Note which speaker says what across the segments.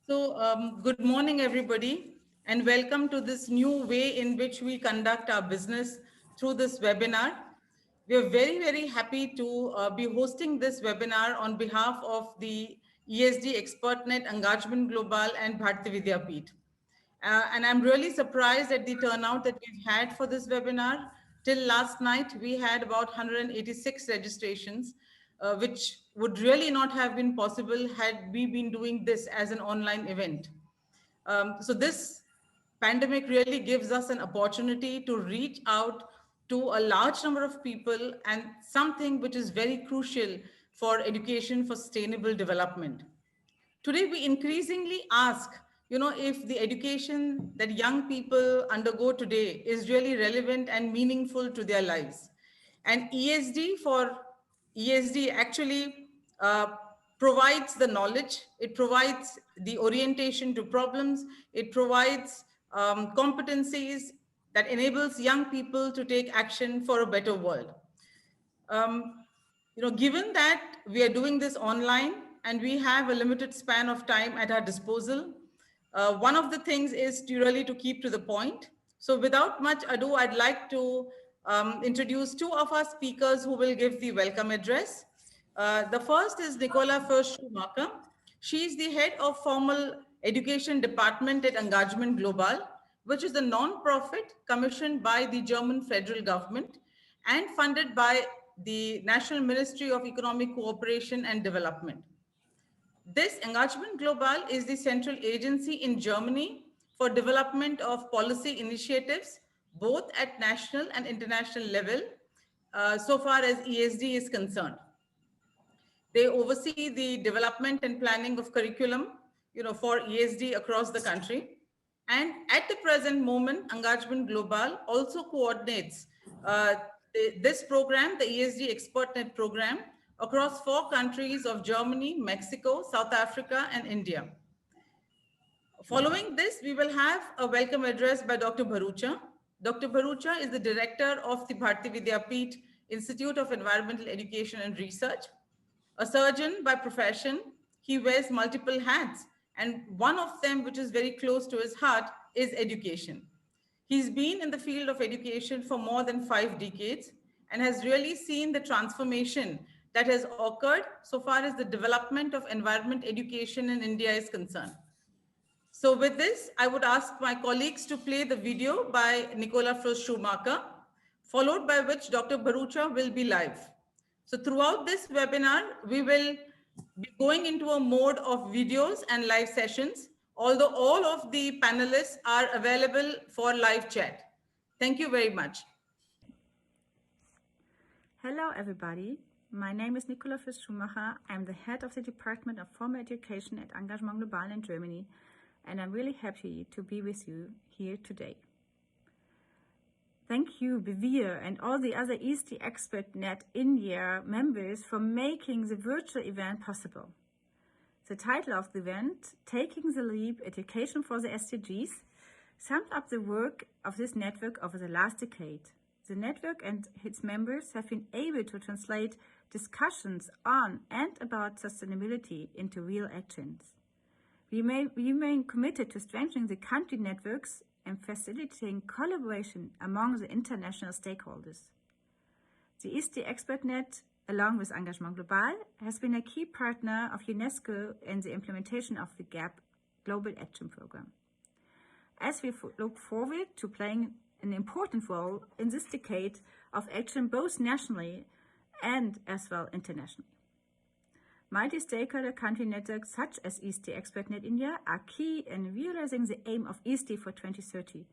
Speaker 1: Good morning, everybody, and welcome to this new way in which we conduct our business through this webinar. We are very, very happy to be hosting this webinar on behalf of the ESG ExpertNet, Engagement Global, and Bharti Vidyapeeth. And I'm really surprised at the turnout that we've had for this webinar. Till last night, we had about 186 registrations, which would really not have been possible had we been doing this as an online event. So this pandemic really gives us an opportunity to reach out to a large number of people and something which is very crucial for education for sustainable development. Today, we increasingly ask, if the education that young people undergo today is really relevant and meaningful to their lives. And ESD actually provides the knowledge, it provides the orientation to problems, it provides competencies that enables young people to take action for a better world. Um, Given that we are doing this online and we have a limited span of time at our disposal, one of the things is to really to keep to the point. So without much ado, I'd like to introduce two of our speakers who will give the welcome address. The first is Nicola Schumacher. She is the head of formal education department at Engagement Global, which is a non-profit commissioned by the German federal government and funded by the National Ministry of Economic Cooperation and Development. This Engagement Global is the central agency in Germany for development of policy initiatives, both at national and international level, so far as ESD is concerned. They oversee the development and planning of curriculum, for ESD across the country. And at the present moment, Engagement Global also coordinates this program, the ESG ExpertNet program, across 4 countries of Germany, Mexico, South Africa, and India. Following this, we will have a welcome address by Dr. Bharucha. Dr. Bharucha is the director of the Bharti Vidyapeeth Institute of Environmental Education and Research. A surgeon by profession, he wears multiple hats, and one of them, which is very close to his heart, is education. He's been in the field of education for more than 5 decades and has really seen the transformation that has occurred so far as the development of environment education in India is concerned. So with this, I would ask my colleagues to play the video by Nicola Schumacher, followed by which Dr. Bharucha will be live. So throughout this webinar, we will be going into a mode of videos and live sessions, although all of the panelists are available for live chat. Thank you very much.
Speaker 2: Hello, everybody. My name is Nicola Schumacher. I'm the head of the Department of Formal Education at Engagement Global in Germany, and I'm really happy to be with you here today. Thank you, vis-a-vis, and all the other ESG ExpertNet India members for making the virtual event possible. The title of the event, Taking the Leap, Education for the SDGs, summed up the work of this network over the last decade. The network and its members have been able to translate discussions on and about sustainability into real actions. We remain committed to strengthening the country networks and facilitating collaboration among the international stakeholders. The ESG ExpertNet, along with Engagement Global, has been a key partner of UNESCO in the implementation of the GAP Global Action Programme. As we look forward to playing an important role in this decade of action both nationally and as well internationally. Multi-stakeholder country networks such as ESD ExpertNet India are key in realizing the aim of ESD for 2030.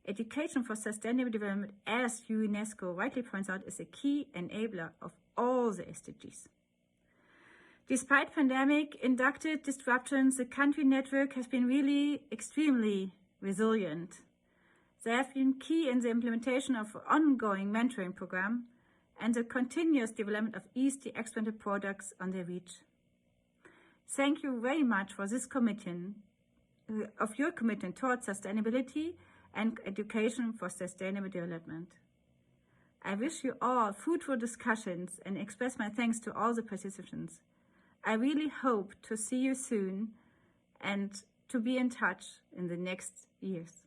Speaker 2: Education for sustainable development, as UNESCO rightly points out, is a key enabler of all the SDGs. Despite pandemic-induced disruptions, the country network has been really extremely resilient. They have been key in the implementation of an ongoing mentoring program and the continuous development of ESG expanded products on their reach. Thank you very much for this commitment, of your commitment towards sustainability and education for sustainable development. I wish you all fruitful discussions and express my thanks to all the participants. I really hope to see you soon and to be in touch in the next years.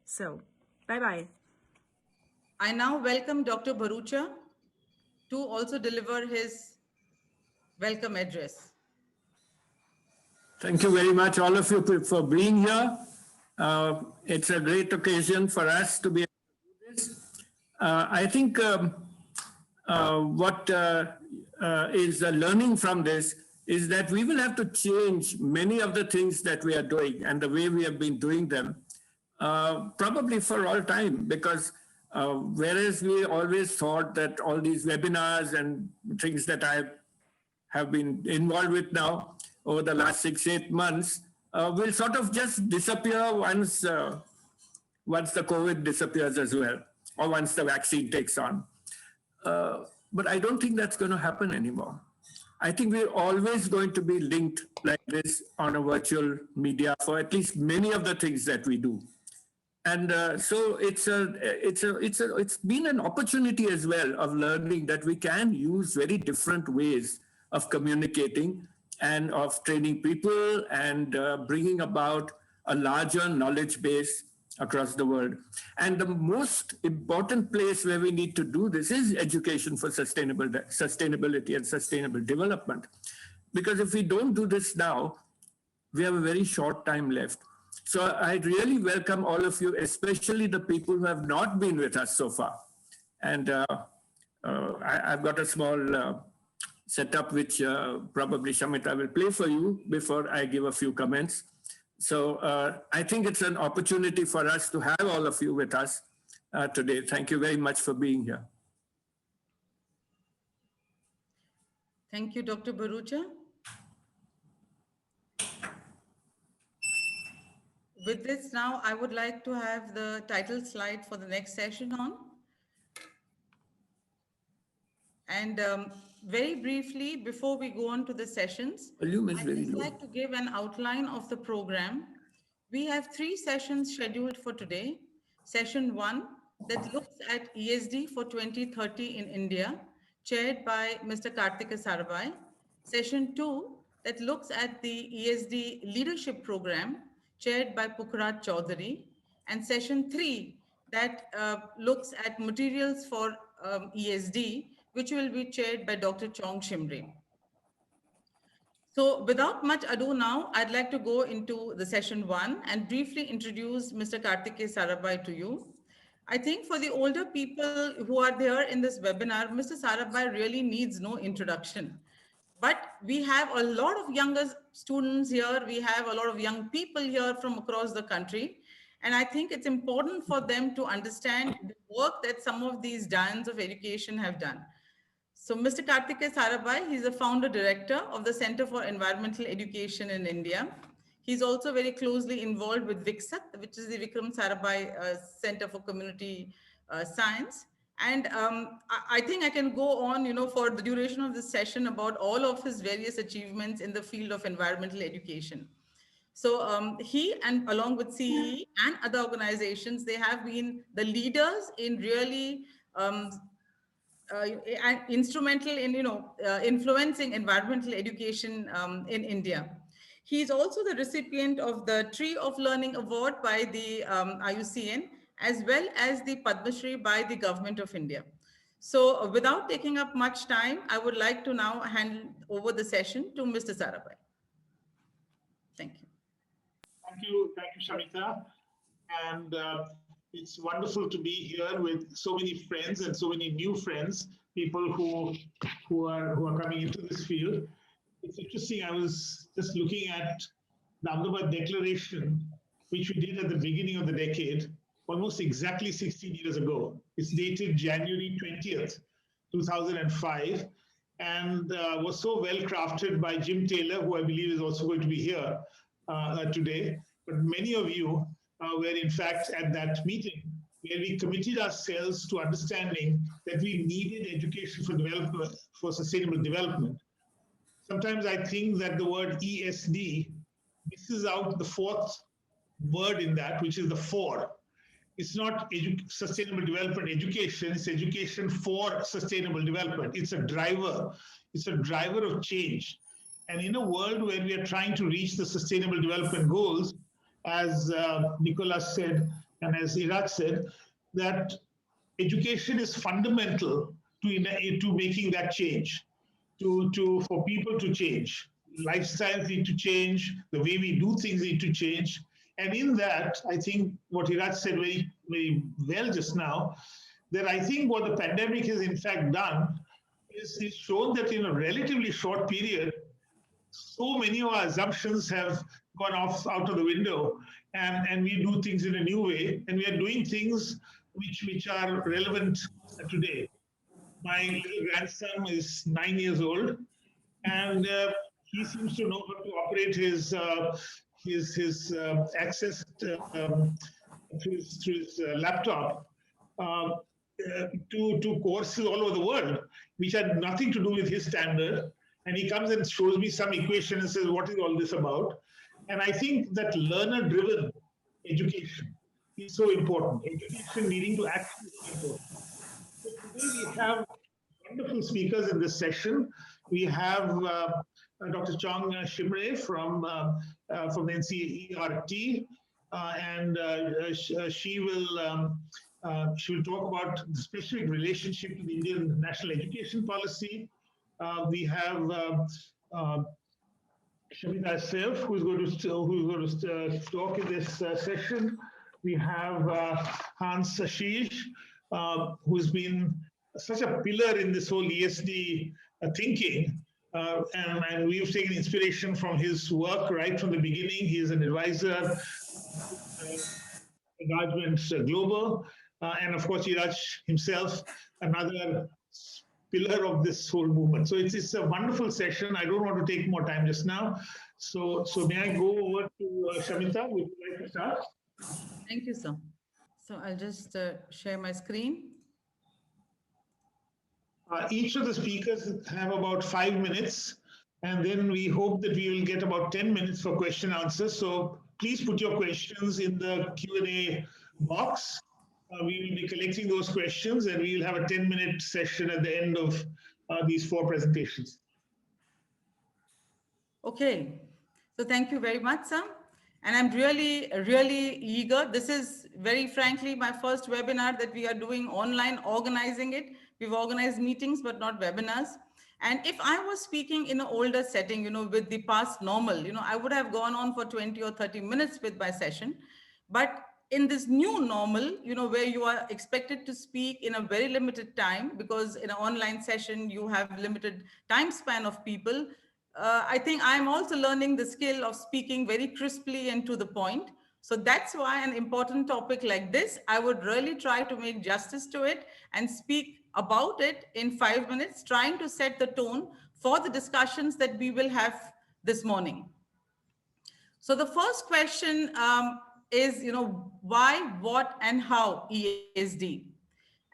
Speaker 2: So, bye-bye.
Speaker 1: I now welcome Dr. Bharucha to also deliver his welcome address.
Speaker 3: Thank you very much, all of you, for being here. It's a great occasion for us to be able to do this. I think what is the learning from this is that we will have to change many of the things that we are doing and the way we have been doing them, probably for all time, because whereas we always thought that all these webinars and things that I have been involved with now over the last 6-8 months will sort of just disappear once the COVID disappears as well, or once the vaccine takes on. But I don't think that's going to happen anymore. I think we're always going to be linked like this on a virtual media for at least many of the things that we do. And so it's been an opportunity as well of learning that we can use very different ways of communicating and of training people and bringing about a larger knowledge base across the world. And the most important place where we need to do this is education for sustainability and sustainable development. Because if we don't do this now, we have a very short time left. So I really welcome all of you, especially the people who have not been with us so far. And I've got a small setup which probably Shamita will play for you before I give a few comments. So I think it's an opportunity for us to have all of you with us today. Thank you very much for being here.
Speaker 1: Thank you, Dr. Bharucha. With this now, I would like to have the title slide for the next session on. And very briefly, before we go on to the sessions, I'd just like to give an outline of the program. We have 3 sessions scheduled for today. Session 1 that looks at ESD for 2030 in India, chaired by Mr. Karthikeya Sarabhai. Session 2 that looks at the ESD leadership program, chaired by Pukhraj Chaudhary. And session 3 that looks at materials for ESD, which will be chaired by Dr. Chong Shimre. So without much ado now, I'd like to go into the session 1 and briefly introduce Mr. Karthikeya Sarabhai to you. I think for the older people who are there in this webinar, Mr. Sarabhai really needs no introduction. But we have a lot of younger students here. We have a lot of young people here from across the country. And I think it's important for them to understand the work that some of these giants of education have done. So Mr. Karthikeya Sarabhai, he's the founder director of the Center for Environmental Education in India. He's also very closely involved with VICSAT, which is the Vikram Sarabhai Center for Community Science. And I think I can go on, for the duration of this session about all of his various achievements in the field of environmental education. So he, and along with CEE and other organizations, they have been the leaders in really instrumental in influencing environmental education in India. He is also the recipient of the Tree of Learning Award by the IUCN, as well as the Padma Shri by the Government of India. So without taking up much time, I would like to now hand over the session to Mr. Sarabhai. Thank you.
Speaker 4: Thank you, Shamita. And it's wonderful to be here with so many friends and so many new friends, people who are coming into this field. It's interesting. I was just looking at the Ahmedabad Declaration, which we did at the beginning of the decade, almost exactly 16 years ago. It's dated January 20th, 2005, and was so well crafted by Jim Taylor, who I believe is also going to be here today. But many of you were in fact at that meeting where we committed ourselves to understanding that we needed education for development, for sustainable development. Sometimes I think that the word ESD misses out the 4th word in that, which is the for. It's not sustainable development education, it's education for sustainable development. It's a driver of change. And in a world where we are trying to reach the Sustainable Development Goals, as Nicholas said and as Iraj said, that education is fundamental to making that change, for people to change. Lifestyles need to change, the way we do things need to change. And in that, I think what Iraj said very, very well just now, that I think what the pandemic has in fact done is shown that in a relatively short period, so many of our assumptions have gone off out of the window, and we do things in a new way, and we are doing things which are relevant today. My little grandson is 9 years old, and he seems to know how to operate his access through his laptop to courses all over the world, which had nothing to do with his standard. And he comes and shows me some equation and says, "What is all this about?" And I think that learner-driven education is so important. Education needing to act is so important. So today we have wonderful speakers in this session. We have Dr. Chong Shimre from the NCERT, and she will talk about the specific relationship to the Indian national education policy. We have Shamita herself, who's going to talk in this session. We have Hans Ashish, who's been such a pillar in this whole ESD thinking. And we've taken inspiration from his work right from the beginning. He is an advisor, Engagement Global, and of course, Iraj himself, another pillar of this whole movement. So it's a wonderful session. I don't want to take more time just now. So may I go over to Shamita? Would you like to start?
Speaker 1: Thank you, sir. So I'll just share my screen.
Speaker 4: Each of the speakers have about 5 minutes, and then we hope that we will get about 10 minutes for question answers. So please put your questions in the Q&A box. We will be collecting those questions, and we will have a 10-minute session at the end of these 4 presentations.
Speaker 1: Okay. So thank you very much, sir. And I'm really, really eager. This is very frankly my first webinar that we are doing online, organizing it. We've organized meetings, but not webinars. And if I was speaking in an older setting, with the past normal, I would have gone on for 20 or 30 minutes with my session. But in this new normal, where you are expected to speak in a very limited time, because in an online session, you have limited time span of people. I think I'm also learning the skill of speaking very crisply and to the point. So that's why an important topic like this, I would really try to make justice to it and speak about it in 5 minutes, trying to set the tone for the discussions that we will have this morning. So the first question is, why, what, and how ESD?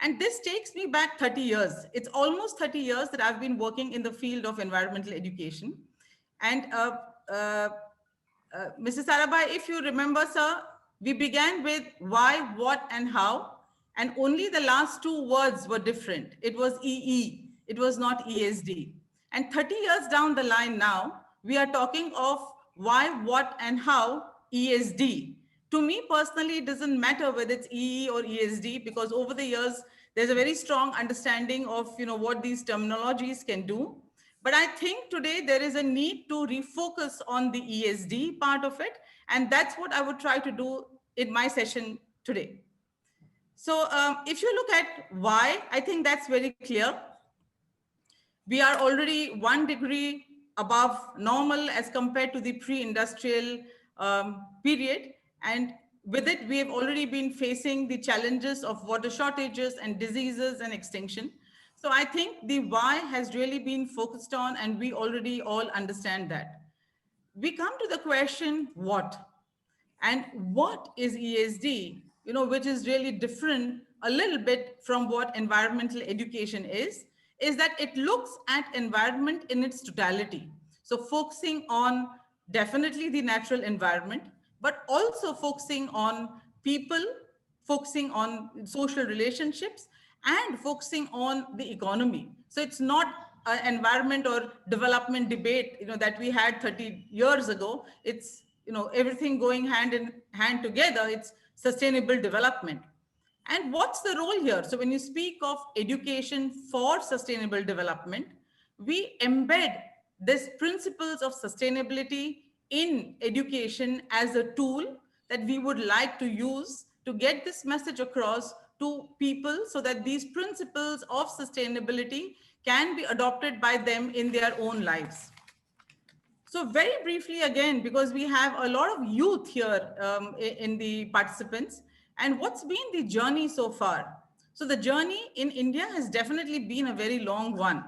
Speaker 1: And this takes me back 30 years. It's almost 30 years that I've been working in the field of environmental education. And Mrs. Sarabhai, if you remember, sir, we began with why, what, and how, and only the last 2 words were different. It was EE, it was not ESD. And 30 years down the line now, we are talking of why, what, and how ESD. To me personally, it doesn't matter whether it's EE or ESD, because over the years, there's a very strong understanding of what these terminologies can do. But I think today there is a need to refocus on the ESD part of it. And that's what I would try to do in my session today. So if you look at why, I think that's very clear. We are already 1 degree above normal as compared to the pre-industrial period. And with it, we have already been facing the challenges of water shortages and diseases and extinction. So I think the why has really been focused on, and we already all understand that. We come to the question, what? And what is ESD, which is really different a little bit from what environmental education is that it looks at environment in its totality. So focusing on definitely the natural environment, but also focusing on people, focusing on social relationships, and focusing on the economy. So it's not environment or development debate, that we had 30 years ago. It's, everything going hand in hand together. It's sustainable development. And what's the role here? So when you speak of education for sustainable development, we embed these principles of sustainability in education as a tool that we would like to use to get this message across to people, so that these principles of sustainability can be adopted by them in their own lives. So very briefly again, because we have a lot of youth here in the participants, and what's been the journey so far? So the journey in India has definitely been a very long one.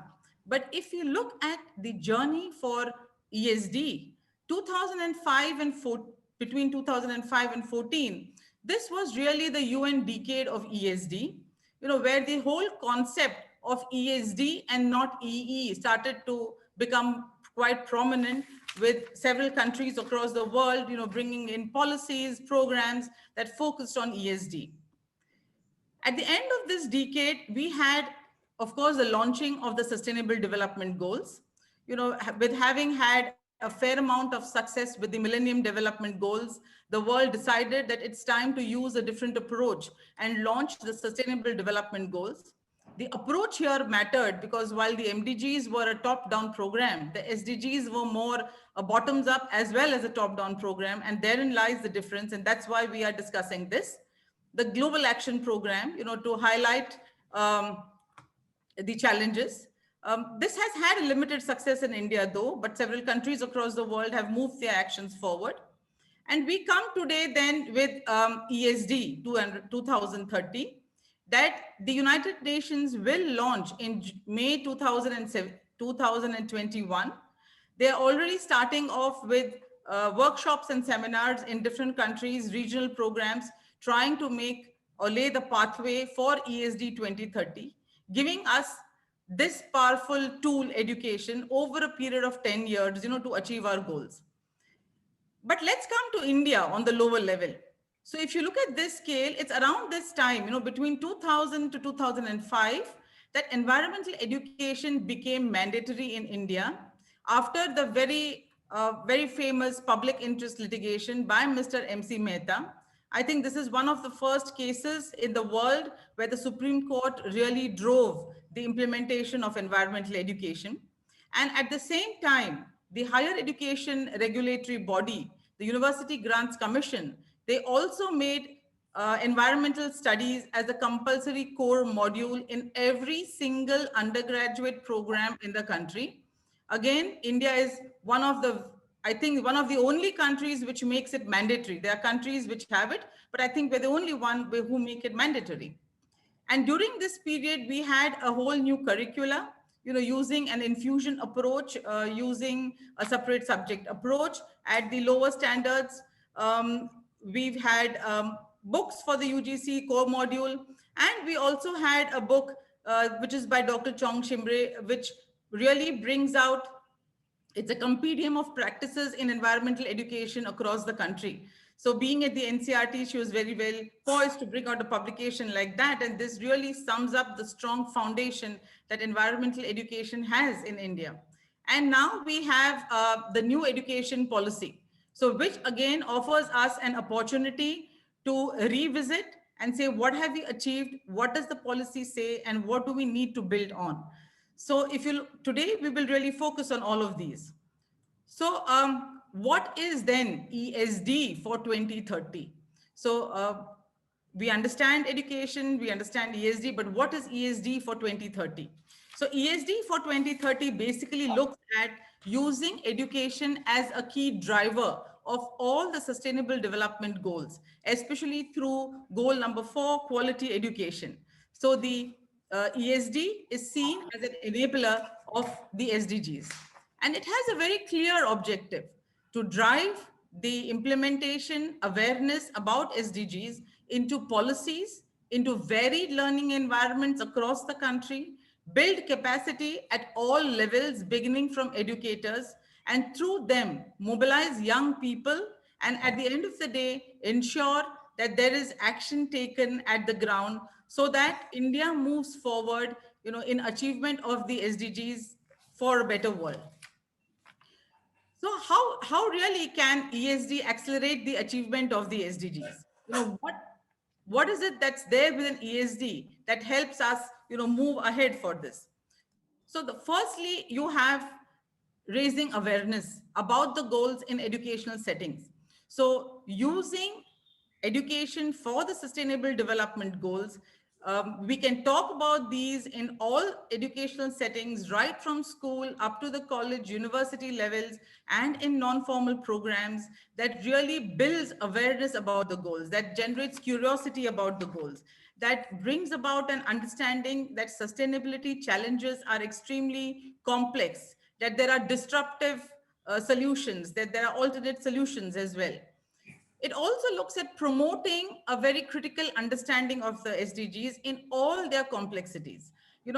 Speaker 1: But if you look at the journey for ESD, 2005 and 4, between 2005 and 14, this was really the UN decade of ESD, where the whole concept of ESD and not EE started to become quite prominent, with several countries across the world, bringing in policies, programs that focused on ESD. At the end of this decade, we had, of course, the launching of the Sustainable Development Goals. With having had a fair amount of success with the Millennium Development Goals, the world decided that it's time to use a different approach and launch the Sustainable Development Goals. The approach here mattered because while the MDGs were a top-down program, the SDGs were more a bottoms-up as well as a top-down program, and therein lies the difference, and that's why we are discussing this. The Global Action Program, to highlight the challenges. This has had a limited success in India, though, but several countries across the world have moved their actions forward. And we come today then with ESD 2030, that the United Nations will launch in May 2021. They are already starting off with workshops and seminars in different countries, regional programs, trying to make or lay the pathway for ESD 2030, giving us this powerful tool, education, over a period of 10 years, to achieve our goals. But let's come to India on the lower level. So if you look at this scale, it's around this time, between 2000 to 2005, that environmental education became mandatory in India after the very famous public interest litigation by Mr. MC Mehta. I think this is one of the first cases in the world where the Supreme Court really drove the implementation of environmental education. And at the same time, the higher education regulatory body, the University Grants Commission, they also made environmental studies as a compulsory core module in every single undergraduate program in the country. Again, India is one of the only countries which makes it mandatory. There are countries which have it, but I think we're the only one who make it mandatory. And during this period, we had a whole new curricula, using an infusion approach, using a separate subject approach at the lower standards. We've had books for the UGC core module, and we also had a book which is by Dr. Chong Shimre, which really brings out, it's a compendium of practices in environmental education across the country. So being at the NCRT, she was very well poised to bring out a publication like that. And this really sums up the strong foundation that environmental education has in India. And now we have the new education policy. So which again offers us an opportunity to revisit and say, what have we achieved? What does the policy say? And what do we need to build on? So today we will really focus on all of these. So what is then ESD for 2030? So we understand education, we understand ESD, but what is ESD for 2030? So ESD for 2030 basically looks at using education as a key driver of all the sustainable development goals, especially through goal number 4, quality education. So the ESD is seen as an enabler of the SDGs. And it has a very clear objective to drive the implementation awareness about SDGs into policies, into varied learning environments across the country, build capacity at all levels, beginning from educators, and through them mobilize young people, and at the end of the day, ensure that there is action taken at the ground so that India moves forward, in achievement of the SDGs for a better world. So how really can ESD accelerate the achievement of the SDGs? What is it that's there within ESD that helps us, move ahead for this? So firstly, you have raising awareness about the goals in educational settings. So using education for the sustainable development goals, we can talk about these in all educational settings, right from school up to the college, university levels, and in non-formal programs that really builds awareness about the goals, that generates curiosity about the goals, that brings about an understanding that sustainability challenges are extremely complex, that there are disruptive solutions, that there are alternate solutions as well. It also looks at promoting a very critical understanding of the SDGs in all their complexities.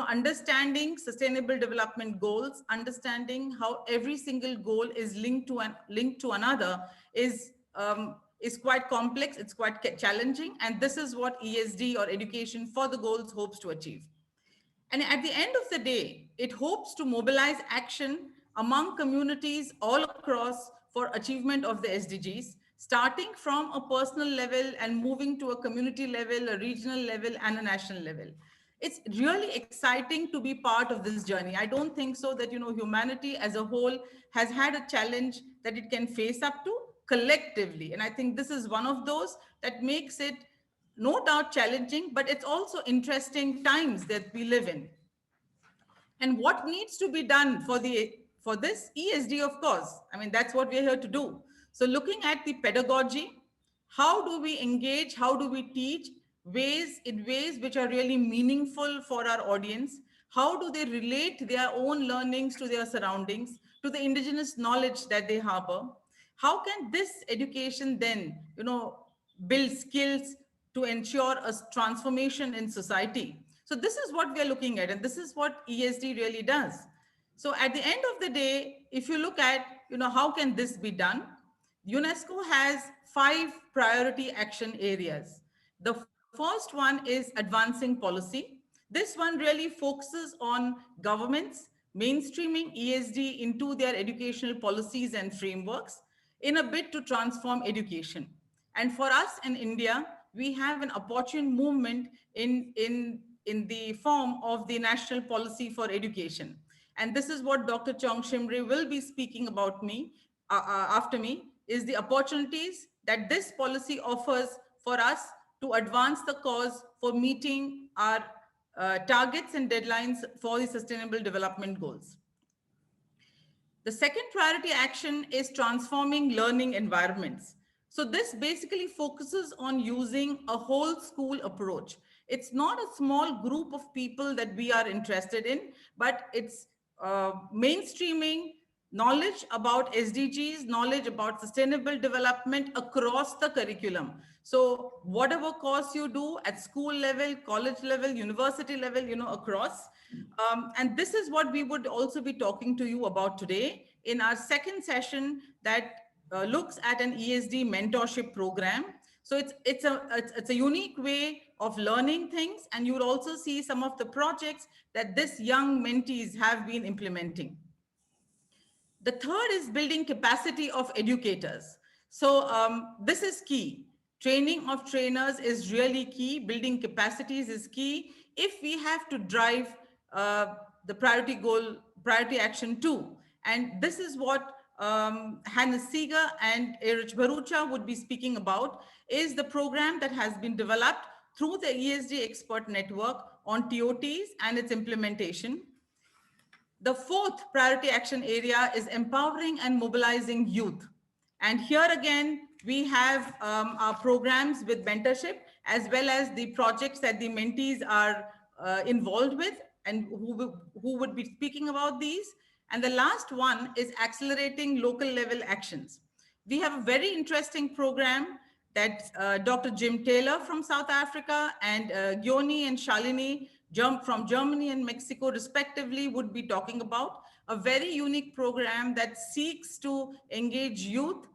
Speaker 1: Understanding sustainable development goals, understanding how every single goal is linked to another is quite complex. It's quite challenging, and this is what ESD, or education for the goals, hopes to achieve. And at the end of the day, it hopes to mobilize action among communities all across for achievement of the SDGs, starting from a personal level and moving to a community level, a regional level, and a national level. It's really exciting to be part of this journey. I don't think so that, humanity as a whole has had a challenge that it can face up to collectively. And I think this is one of those that makes it no doubt challenging, but it's also interesting times that we live in. And what needs to be done for this ESD, of course. I mean, that's what we're here to do. So looking at the pedagogy, how do we engage, how do we teach in ways which are really meaningful for our audience? How do they relate their own learnings to their surroundings, to the indigenous knowledge that they harbor? How can this education then, build skills to ensure a transformation in society? So this is what we are looking at, and this is what ESD really does. So at the end of the day, if you look at, how can this be done? UNESCO has 5 priority action areas. The first one is advancing policy. This one really focuses on governments mainstreaming ESD into their educational policies and frameworks in a bid to transform education. And for us in India, we have an opportune movement in the form of the National Policy for Education. And this is what Dr. Chong Shimre will be speaking about after me, is the opportunities that this policy offers for us to advance the cause for meeting our targets and deadlines for the Sustainable Development Goals. The second priority action is transforming learning environments. So this basically focuses on using a whole school approach. It's not a small group of people that we are interested in, but it's mainstreaming knowledge about SDGs, knowledge about sustainable development across the curriculum. So whatever course you do at school level, college level, university level, across. And this is what we would also be talking to you about today in our second session that looks at an ESD mentorship program. So it's a unique way of learning things, and you will also see some of the projects that this young mentees have been implementing. The third is building capacity of educators. So this is key. Training of trainers is really key. Building capacities is key if we have to drive the priority action 2. And this is what Hannes Seeger and Erich Barucha would be speaking about, is the program that has been developed through the ESD Expert Network on TOTs and its implementation. The fourth priority action area is empowering and mobilizing youth. And here again, we have our programs with mentorship, as well as the projects that the mentees are involved with, and who would be speaking about these. And the last one is accelerating local level actions. We have a very interesting program that Dr. Jim Taylor from South Africa and Gyoni and Shalini from Germany and Mexico respectively would be talking about. A very unique program that seeks to engage youth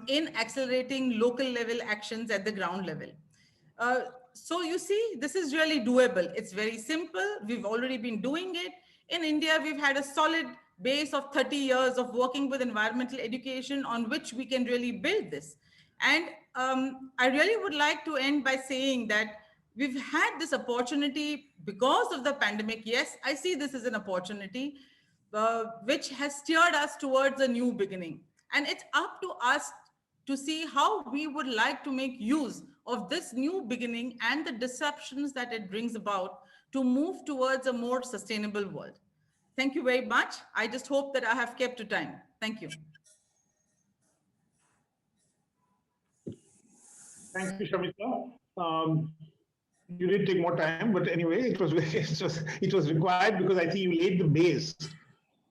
Speaker 1: in accelerating local level actions at the ground level. So you see, this is really doable. It's very simple. We've already been doing it. In India, we've had a solid base of 30 years of working with environmental education on which we can really build this. And I really would like to end by saying that we've had this opportunity because of the pandemic. Yes, I see this as an opportunity which has steered us towards a new beginning. And it's up to us to see how we would like to make use of this new beginning and the disruptions that it brings about to move towards a more sustainable world. Thank you very much. I just hope that I have kept to time. Thank you.
Speaker 4: Thank you, Shamita. You did take more time, but anyway, it was required because I think you laid the base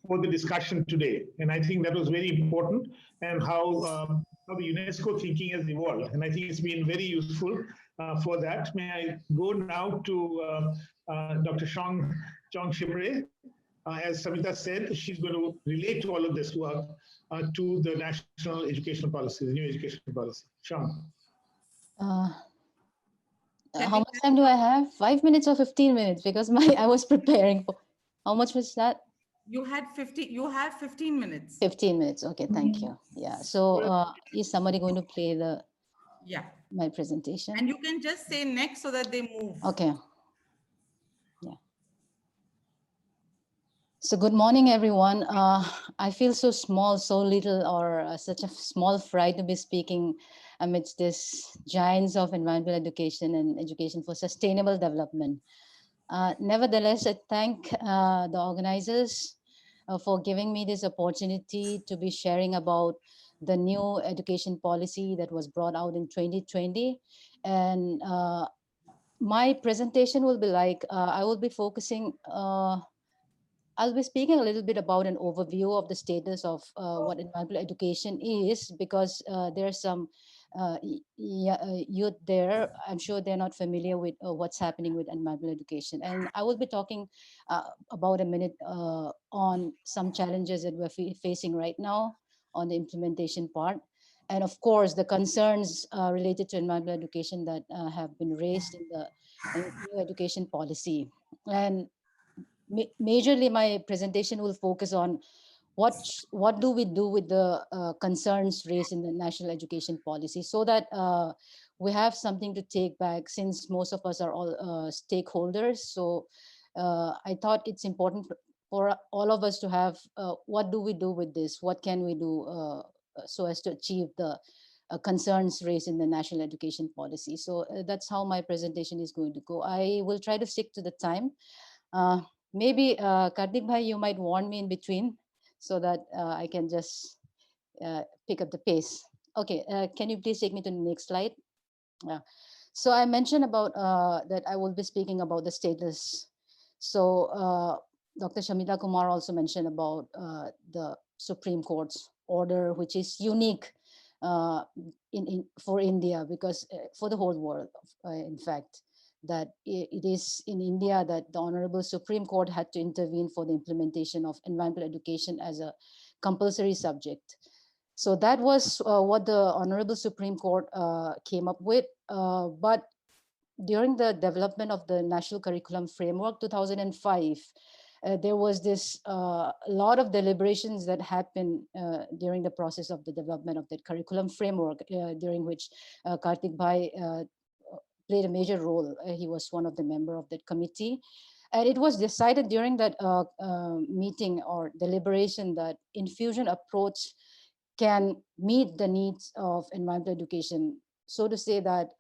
Speaker 4: for the discussion today, and I think that was very important. And how the UNESCO thinking has evolved, and I think it's been very useful for that. May I go now to Dr. Chong Shipre? As Samita said, she's going to relate to all of this work to the national educational policy, the new education policy. Chong.
Speaker 5: How much time do I have? 5 minutes or 15 minutes? Because I was preparing for. How much was that?
Speaker 1: You had 50. You have 15 minutes.
Speaker 5: 15 minutes. Okay, thank you. Yeah. So is somebody going to play my presentation?
Speaker 1: And you can just say next so that they move.
Speaker 5: Okay. Yeah. So good morning, everyone. I feel so small, so little, or such a small fry to be speaking amidst this giants of environmental education and education for sustainable development. Nevertheless, I thank the organizers for giving me this opportunity to be sharing about the new education policy that was brought out in 2020. And my presentation will be like, I will be focusing I'll be speaking a little bit about an overview of the status of what environmental education is, because there are some youth there. I'm sure they're not familiar with what's happening with environmental education. And I will be talking about a minute on some challenges that we're facing right now on the implementation part. And of course, the concerns related to environmental education that have been raised in the new education policy. And majorly my presentation will focus on what do we do with the concerns raised in the national education policy, so that we have something to take back, since most of us are all stakeholders. So I thought it's important for all of us to have what do we do with this, what can we do so as to achieve the concerns raised in the national education policy. So that's how my presentation is going to go. I will try to stick to the time. Maybe Kartik bhai, you might warn me in between so that I can just pick up the pace. Okay, can you please take me to the next slide? Yeah. So I mentioned about that I will be speaking about the status. So Dr. Shamita Kumar also mentioned about the Supreme Court's order, which is unique for India, because for the whole world, in fact, that it is in India that the Honorable Supreme Court had to intervene for the implementation of environmental education as a compulsory subject. So that was what the Honorable Supreme Court came up with. But during the development of the National Curriculum Framework 2005, there was this lot of deliberations that happened during the process of the development of that curriculum framework, during which Kartik Bhai played a major role. He was one of the member of that committee. And it was decided during that meeting or deliberation that infusion approach can meet the needs of environmental education. So to say that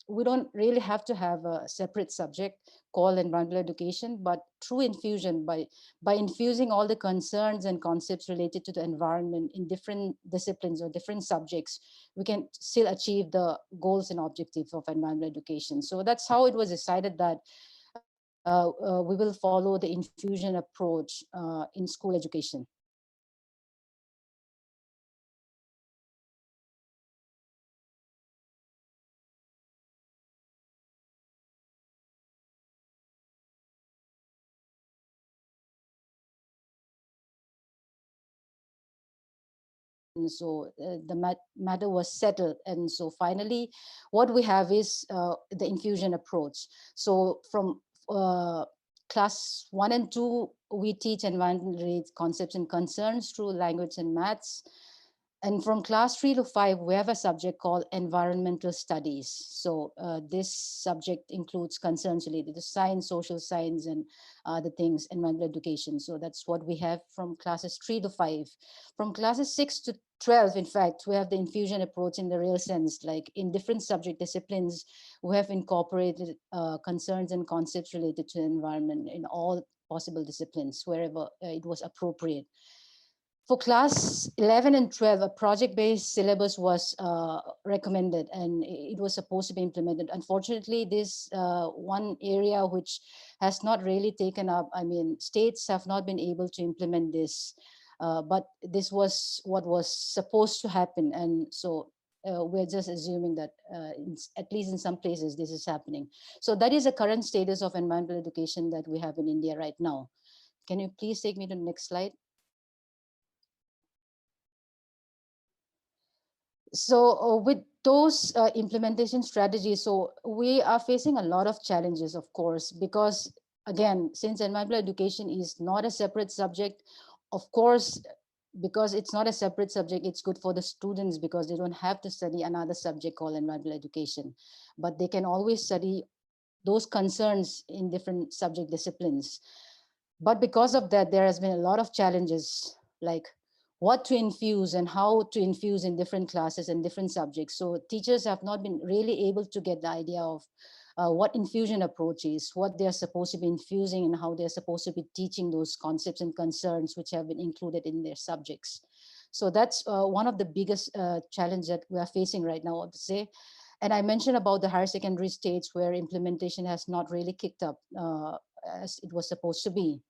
Speaker 5: we don't really have to have a separate subject called environmental education, but through infusion, by infusing all the concerns and concepts related to the environment in different disciplines or different subjects, we can still achieve the goals and objectives of environmental education. So that's how it was decided that we will follow the infusion approach in school education. And so the matter was settled. And so finally, what we have is the infusion approach. So from class 1 and 2, we teach environmental concepts and concerns through language and maths. And from class 3 to 5, we have a subject called environmental studies. So this subject includes concerns related to science, social science, and the things, environmental education. So that's what we have from classes 3 to 5. From classes 6 to 12, in fact, we have the infusion approach in the real sense, like in different subject disciplines, we have incorporated concerns and concepts related to the environment in all possible disciplines wherever it was appropriate. For class 11 and 12, a project-based syllabus was recommended and it was supposed to be implemented. Unfortunately, this one area which has not really taken up, I mean, states have not been able to implement this, but this was what was supposed to happen. And so we're just assuming that at least in some places, this is happening. So that is the current status of environmental education that we have in India right now. Can you please take me to the next slide? So with those implementation strategies, so we are facing a lot of challenges, of course, because again, since environmental education is not a separate subject, of course, because it's not a separate subject, it's good for the students because they don't have to study another subject called environmental education, but they can always study those concerns in different subject disciplines. But because of that, there has been a lot of challenges, like what to infuse and how to infuse in different classes and different subjects. So teachers have not been really able to get the idea of what infusion approach is, what they're supposed to be infusing and how they're supposed to be teaching those concepts and concerns which have been included in their subjects. So that's one of the biggest challenge that we are facing right now, I would say. And I mentioned about the higher secondary states where implementation has not really kicked up as it was supposed to be.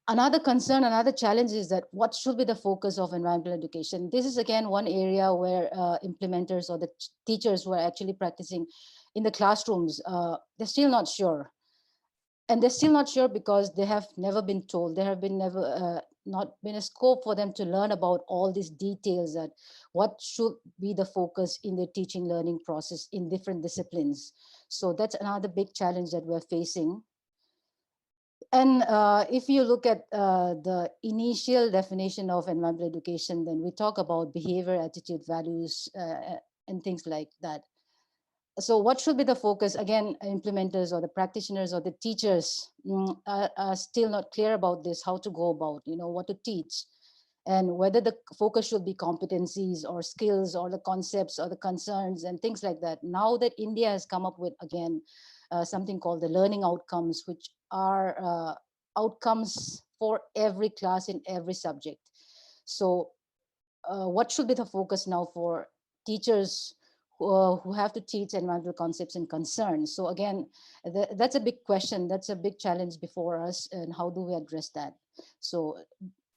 Speaker 5: Another concern, another challenge is that what should be the focus of environmental education? This is again one area where implementers or the teachers who are actually practicing in the classrooms, they're still not sure. And they're still not sure because they have never been told. There have been never not been a scope for them to learn about all these details, that what should be the focus in the teaching learning process in different disciplines. So that's another big challenge that we're facing. And if you look at the initial definition of environmental education, then we talk about behavior, attitude, values, and things like that. So what should be the focus? Again, implementers or the practitioners or the teachers are still not clear about this, how to go about, what to teach, and whether the focus should be competencies or skills or the concepts or the concerns and things like that. Now that India has come up with, again, something called the learning outcomes, which are outcomes for every class in every subject. So what should be the focus now for teachers who have to teach environmental concepts and concerns? So again, that's a big question. That's a big challenge before us. And how do we address that? So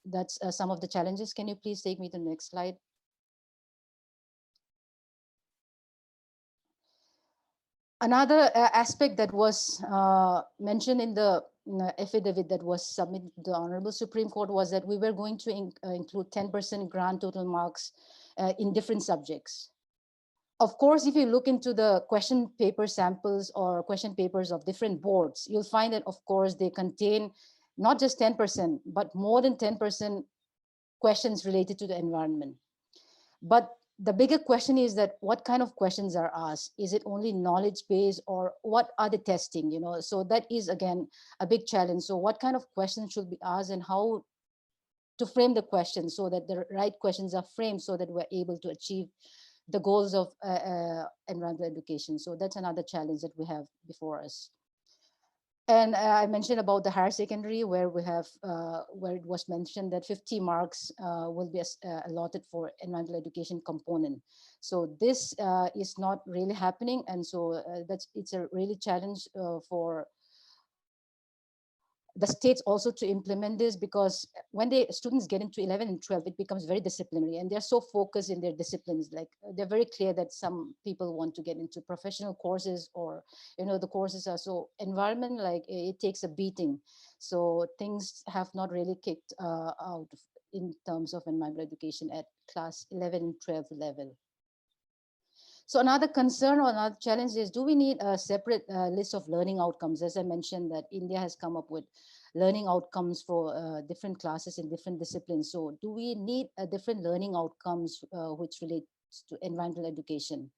Speaker 5: that's some of the challenges. Can you please take me to the next slide? Another aspect that was mentioned in the affidavit that was submitted to the Honorable Supreme Court was that we were going to include 10% grant total marks in different subjects. Of course, if you look into the question paper samples or question papers of different boards, you'll find that, of course, they contain not just 10%, but more than 10% questions related to the environment. But the bigger question is that what kind of questions are asked? Is it only knowledge based, or what are the testing? So that is again a big challenge. So what kind of questions should be asked and how to frame the questions so that the right questions are framed so that we're able to achieve the goals of environmental education. So that's another challenge that we have before us. And I mentioned about the higher secondary, where we have, where it was mentioned that 50 marks will be allotted for environmental education component. So this is not really happening. And so it's a really challenge for the states also to implement this, because when the students get into 11 and 12, it becomes very disciplinary and they're so focused in their disciplines. Like they're very clear that some people want to get into professional courses, or the courses are so environment, like it takes a beating. So things have not really kicked out in terms of environmental education at class 11 and 12 level. So another concern or another challenge is, do we need a separate list of learning outcomes? As I mentioned, that India has come up with learning outcomes for different classes in different disciplines. So do we need a different learning outcomes which relates to environmental education?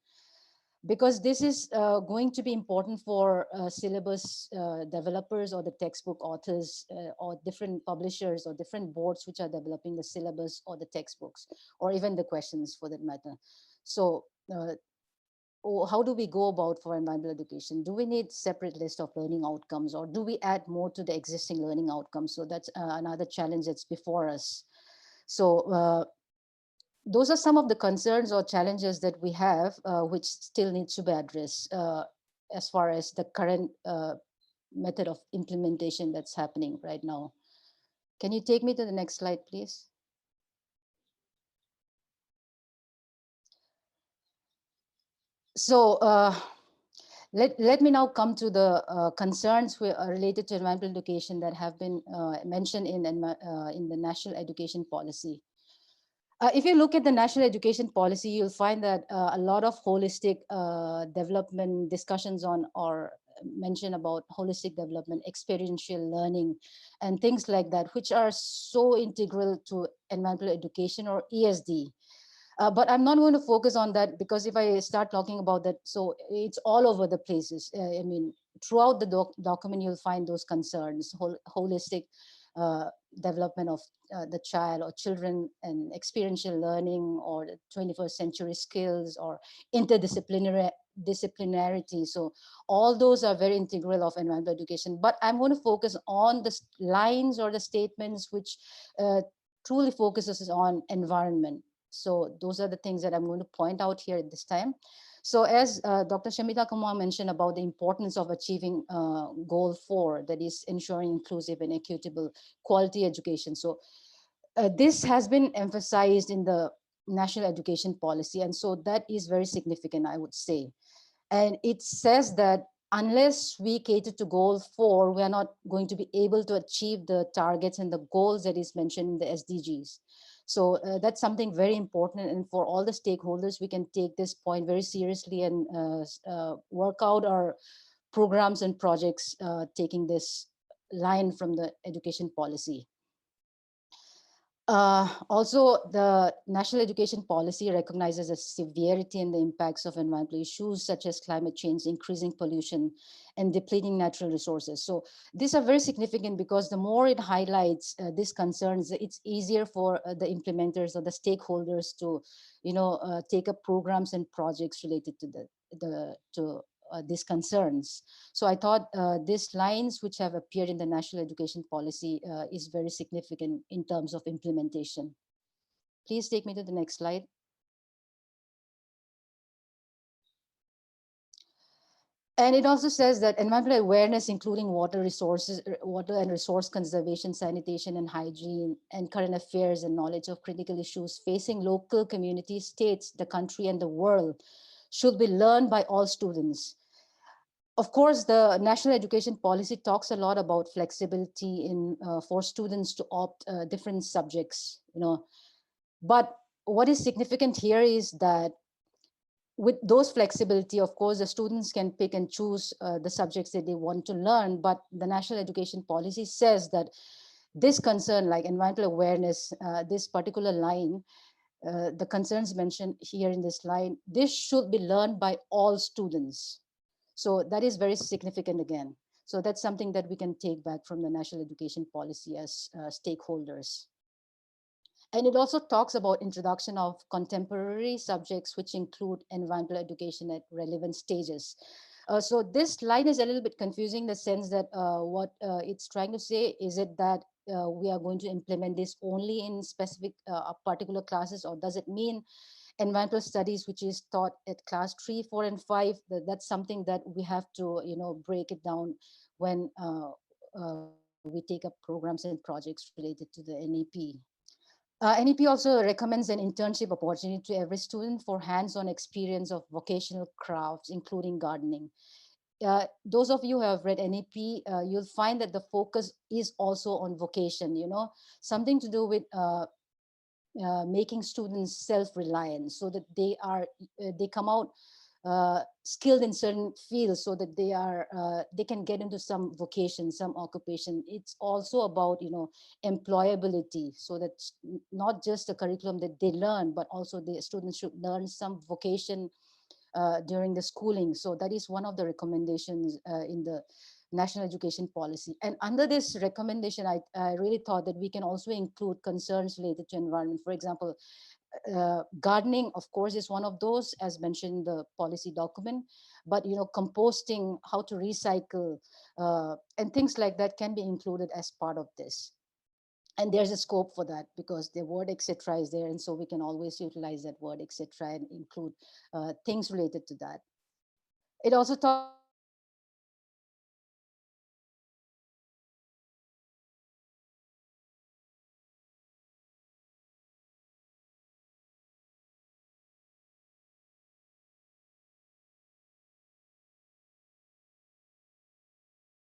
Speaker 5: Because this is going to be important for syllabus developers or the textbook authors or different publishers or different boards which are developing the syllabus or the textbooks or even the questions for that matter. So how do we go about for environmental education? Do we need separate list of learning outcomes, or do we add more to the existing learning outcomes? So that's another challenge that's before us. So those are some of the concerns or challenges that we have, which still needs to be addressed as far as the current method of implementation that's happening right now. Can you take me to the next slide, please? So let me now come to the concerns related to environmental education that have been mentioned in the national education policy. If you look at the national education policy, you'll find that a lot of holistic development discussions on or mention about holistic development, experiential learning, and things like that, which are so integral to environmental education or ESD. But I'm not going to focus on that, because if I start talking about that, so it's all over the places. I mean, throughout the document, you'll find those concerns, holistic uh, development of the child or children, and experiential learning, or the 21st century skills, or disciplinarity. So all those are very integral of environmental education. But I'm going to focus on the lines or the statements which truly focuses on environment. So those are the things that I'm going to point out here at this time. So as Dr. Shamita Kumar mentioned about the importance of achieving goal 4, that is ensuring inclusive and equitable quality education. So this has been emphasized in the national education policy. And so that is very significant, I would say. And it says that unless we cater to goal 4, we are not going to be able to achieve the targets and the goals that is mentioned in the SDGs. So that's something very important. And for all the stakeholders, we can take this point very seriously and work out our programs and projects taking this line from the education policy. Also, the national education policy recognizes the severity and the impacts of environmental issues such as climate change, increasing pollution, and depleting natural resources. So these are very significant, because the more it highlights these concerns, it's easier for the implementers or the stakeholders to, take up programs and projects related to these concerns. So I thought these lines which have appeared in the national education policy is very significant in terms of implementation. Please take me to the next slide. And it also says that environmental awareness, including water resources, water and resource conservation, sanitation and hygiene, and current affairs and knowledge of critical issues facing local communities, states, the country, and the world, should be learned by all students. Of course, the national education policy talks a lot about flexibility in for students to opt different subjects, But what is significant here is that with those flexibility, of course, the students can pick and choose the subjects that they want to learn. But the national education policy says that this concern, like environmental awareness, this particular line, the concerns mentioned here in this line, this should be learned by all students. So that is very significant again. So that's something that we can take back from the national education policy as stakeholders. And it also talks about introduction of contemporary subjects, which include environmental education at relevant stages. So this line is a little bit confusing, in the sense that what it's trying to say, is it that we are going to implement this only in specific particular classes, or does it mean environmental studies, which is taught at class 3, 4, and 5? That's something that we have to, break it down when we take up programs and projects related to the NEP. NEP also recommends an internship opportunity to every student for hands-on experience of vocational crafts, including gardening. Those of you who have read NEP, you'll find that the focus is also on vocation, something to do with making students self-reliant, so that they come out skilled in certain fields so that they can get into some vocation, some occupation. It's also about, employability, so that not just the curriculum that they learn, but also the students should learn some vocation during the schooling. So that is one of the recommendations in the national education policy. And under this recommendation, I really thought that we can also include concerns related to environment. For example, gardening, of course, is one of those, as mentioned in the policy document. But composting, how to recycle, and things like that can be included as part of this. And there's a scope for that because the word etc. is there, and so we can always utilize that word etc. and include things related to that. It also talks about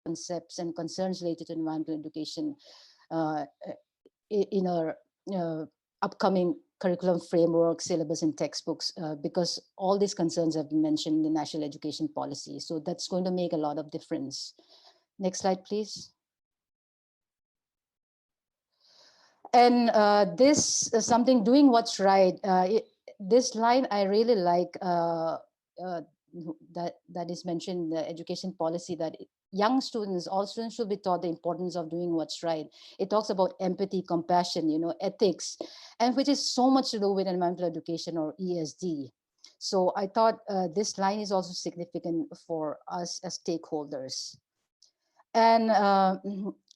Speaker 5: concepts and concerns related to environmental education uh, in our upcoming curriculum framework, syllabus, and textbooks, because all these concerns have been mentioned in the national education policy. So that's going to make a lot of difference. Next slide, please. And this something, doing what's right. This line I really like, uh, that is mentioned in the education policy, that young students, all students should be taught the importance of doing what's right. It talks about empathy, compassion, ethics, and which is so much to do with environmental education, or ESD. So I thought this line is also significant for us as stakeholders. And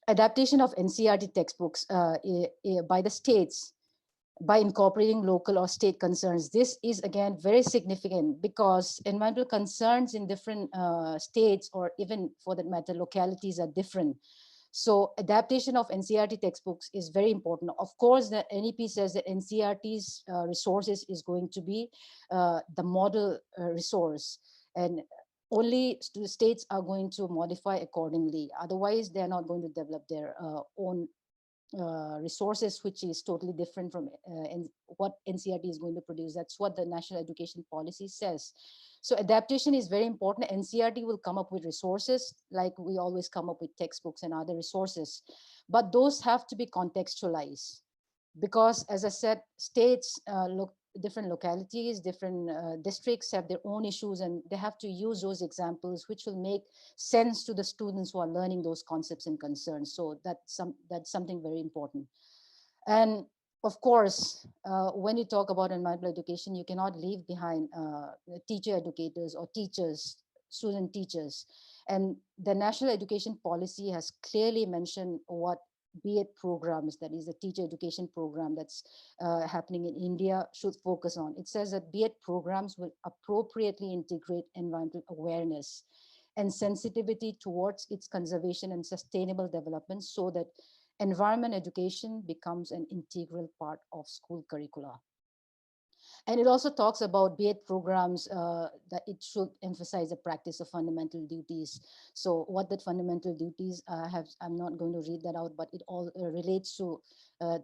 Speaker 5: adaptation of NCERT textbooks by the states by incorporating local or state concerns. This is again very significant because environmental concerns in different states, or even for that matter localities, are different. So adaptation of NCERT textbooks is very important. Of course, the NEP says that NCERT's resources is going to be the model resource, and only states are going to modify accordingly. Otherwise, they're not going to develop their own resources, which is totally different from what NCERT is going to produce. That's what the national education policy says. So adaptation is very important. NCERT will come up with resources like we always come up with textbooks and other resources, but those have to be contextualized, because as I said, states look different, localities, different districts have their own issues, and they have to use those examples which will make sense to the students who are learning those concepts and concerns. So that's something very important. And of course, when you talk about environmental education, you cannot leave behind teacher educators or teachers, student teachers. And the national education policy has clearly mentioned what B.Ed programs, that is the teacher education program that's happening in India, should focus on. It says that B.Ed programs will appropriately integrate environmental awareness and sensitivity towards its conservation and sustainable development, so that environment education becomes an integral part of school curricula. And it also talks about B.Ed programs that it should emphasize the practice of fundamental duties. So what that fundamental duties have, I'm not going to read that out, but it all relates to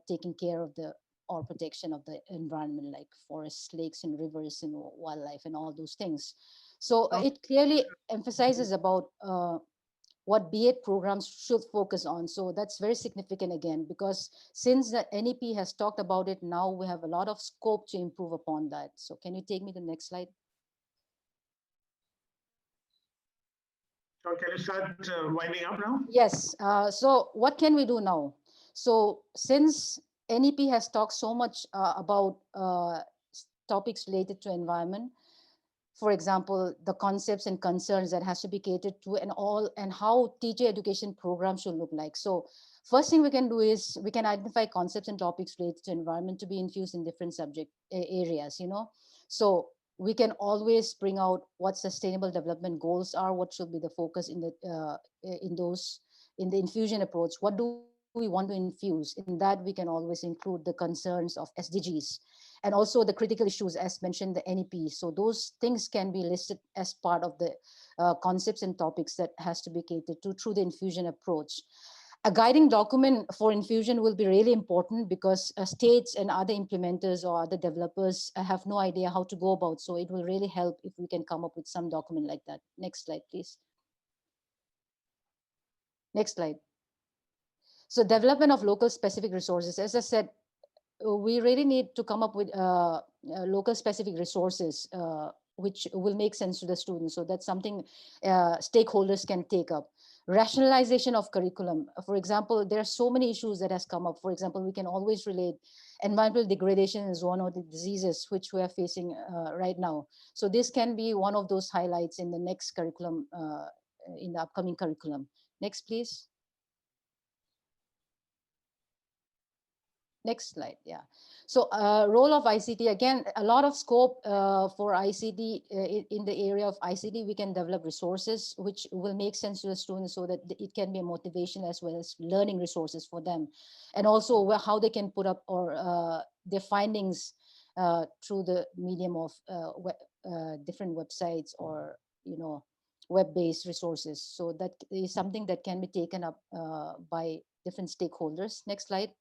Speaker 5: taking care of the or protection of the environment, like forests, lakes, and rivers, and wildlife, and all those things. So it clearly emphasizes about what B.Ed programs should focus on. So that's very significant again, because since the NEP has talked about it, now we have a lot of scope to improve upon that. So can you take me to the next slide?
Speaker 4: So can you start winding up now?
Speaker 5: Yes. So what can we do now? So since NEP has talked so much about topics related to environment, for example, the concepts and concerns that has to be catered to, and how teacher education programs should look like. So first thing we can do is we can identify concepts and topics related to environment to be infused in different subject areas, So we can always bring out what sustainable development goals are, what should be the focus in those, in the infusion approach. What do we want to infuse? In that, we can always include the concerns of SDGs, and also the critical issues as mentioned the NEP. So those things can be listed as part of the concepts and topics that has to be catered to through the infusion approach. A guiding document for infusion will be really important because states and other implementers or other developers have no idea how to go about. So it will really help if we can come up with some document like that. Next slide, please. Next slide. So development of local specific resources. As I said, we really need to come up with local specific resources which will make sense to the students. So that's something stakeholders can take up. Rationalization of curriculum. For example, there are so many issues that has come up. For example, we can always relate environmental degradation is one of the diseases which we are facing right now. So this can be one of those highlights in the next curriculum, in the upcoming curriculum. Next, please. Next slide. Yeah. So role of ICT, again, a lot of scope for ICT in the area of ICT. We can develop resources which will make sense to the students so that it can be a motivation as well as learning resources for them. And also how they can put up or their findings through the medium of different websites or, you know, web-based resources. So that is something that can be taken up by different stakeholders. Next slide.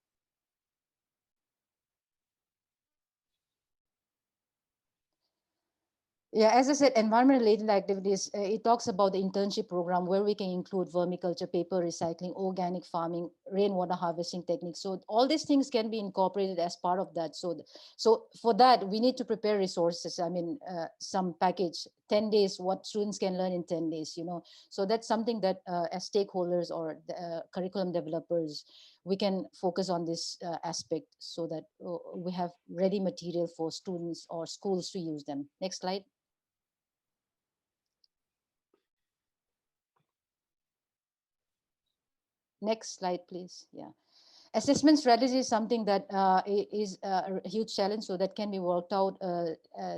Speaker 5: Yeah, as I said, environment-related activities, it talks about the internship program where we can include vermiculture, paper recycling, organic farming, rainwater harvesting techniques. So all these things can be incorporated as part of that. So for that, we need to prepare resources. I mean, some package, 10 days, what students can learn in 10 days, you know. So that's something that as stakeholders or curriculum developers, we can focus on this aspect so that we have ready material for students or schools to use them. Next slide. Next slide, please. Yeah. Assessment strategy is something that is a huge challenge, so that can be worked out.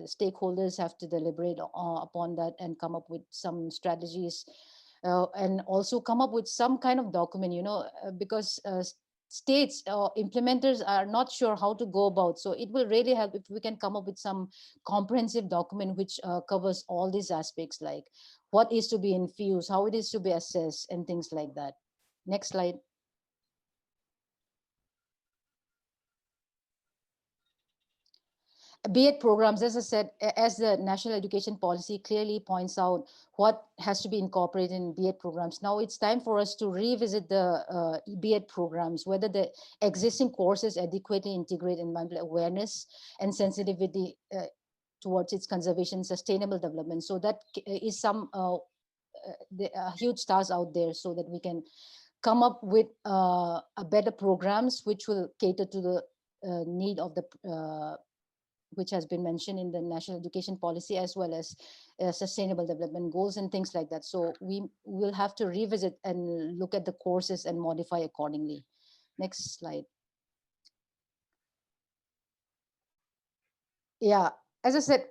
Speaker 5: Stakeholders have to deliberate upon that and come up with some strategies and also come up with some kind of document, you know, because states or implementers are not sure how to go about. So it will really help if we can come up with some comprehensive document which covers all these aspects, like what is to be infused, how it is to be assessed, and things like that. Next slide. B.Ed programs, as I said, as the national education policy clearly points out what has to be incorporated in B.Ed programs. Now it's time for us to revisit the B.Ed programs, whether the existing courses adequately integrate environmental awareness and sensitivity towards its conservation, sustainable development. So that is some huge stars out there, so that we can come up with a better programs which will cater to the need of the which has been mentioned in the national education policy, as well as sustainable development goals and things like that. So we will have to revisit and look at the courses and modify accordingly. Next slide. Yeah, as I said,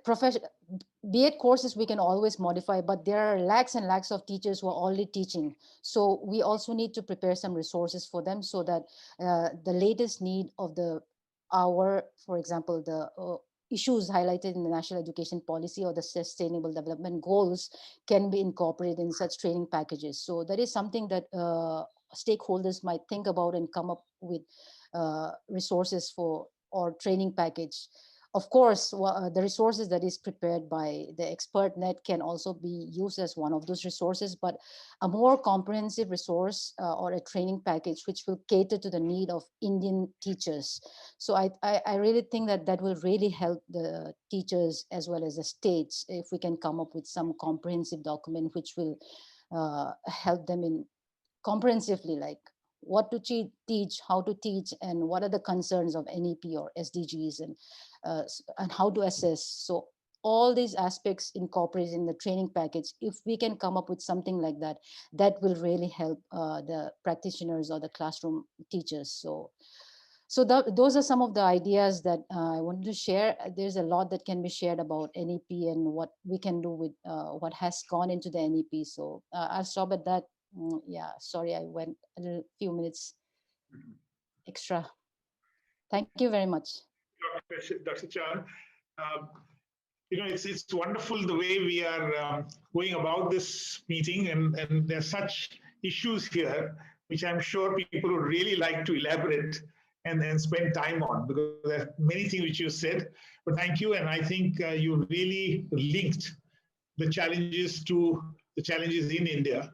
Speaker 5: B.Ed courses we can always modify, but there are lakhs and lakhs of teachers who are already teaching. So we also need to prepare some resources for them so that the latest need of the hour, for example, the issues highlighted in the national education policy or the sustainable development goals can be incorporated in such training packages. So that is something that stakeholders might think about and come up with resources for or training package. Of course, the resources that is prepared by the expert net can also be used as one of those resources, but a more comprehensive resource or a training package which will cater to the need of Indian teachers. So I really think that that will really help the teachers as well as the states if we can come up with some comprehensive document which will help them in comprehensively, like what to teach, how to teach, and what are the concerns of NEP or SDGs, and how to assess. So all these aspects incorporated in the training package, if we can come up with something like that, that will really help the practitioners or the classroom teachers. So those are some of the ideas that I wanted to share. There's a lot that can be shared about NEP and what we can do with what has gone into the NEP. So I'll stop at that. Yeah, sorry, I went a few minutes extra. Thank you very much.
Speaker 4: Dr. Chan, you know, it's wonderful the way we are going about this meeting, and there's such issues here which I'm sure people would really like to elaborate and spend time on, because there are many things which you said. But thank you, and I think you really linked the challenges to the challenges in India,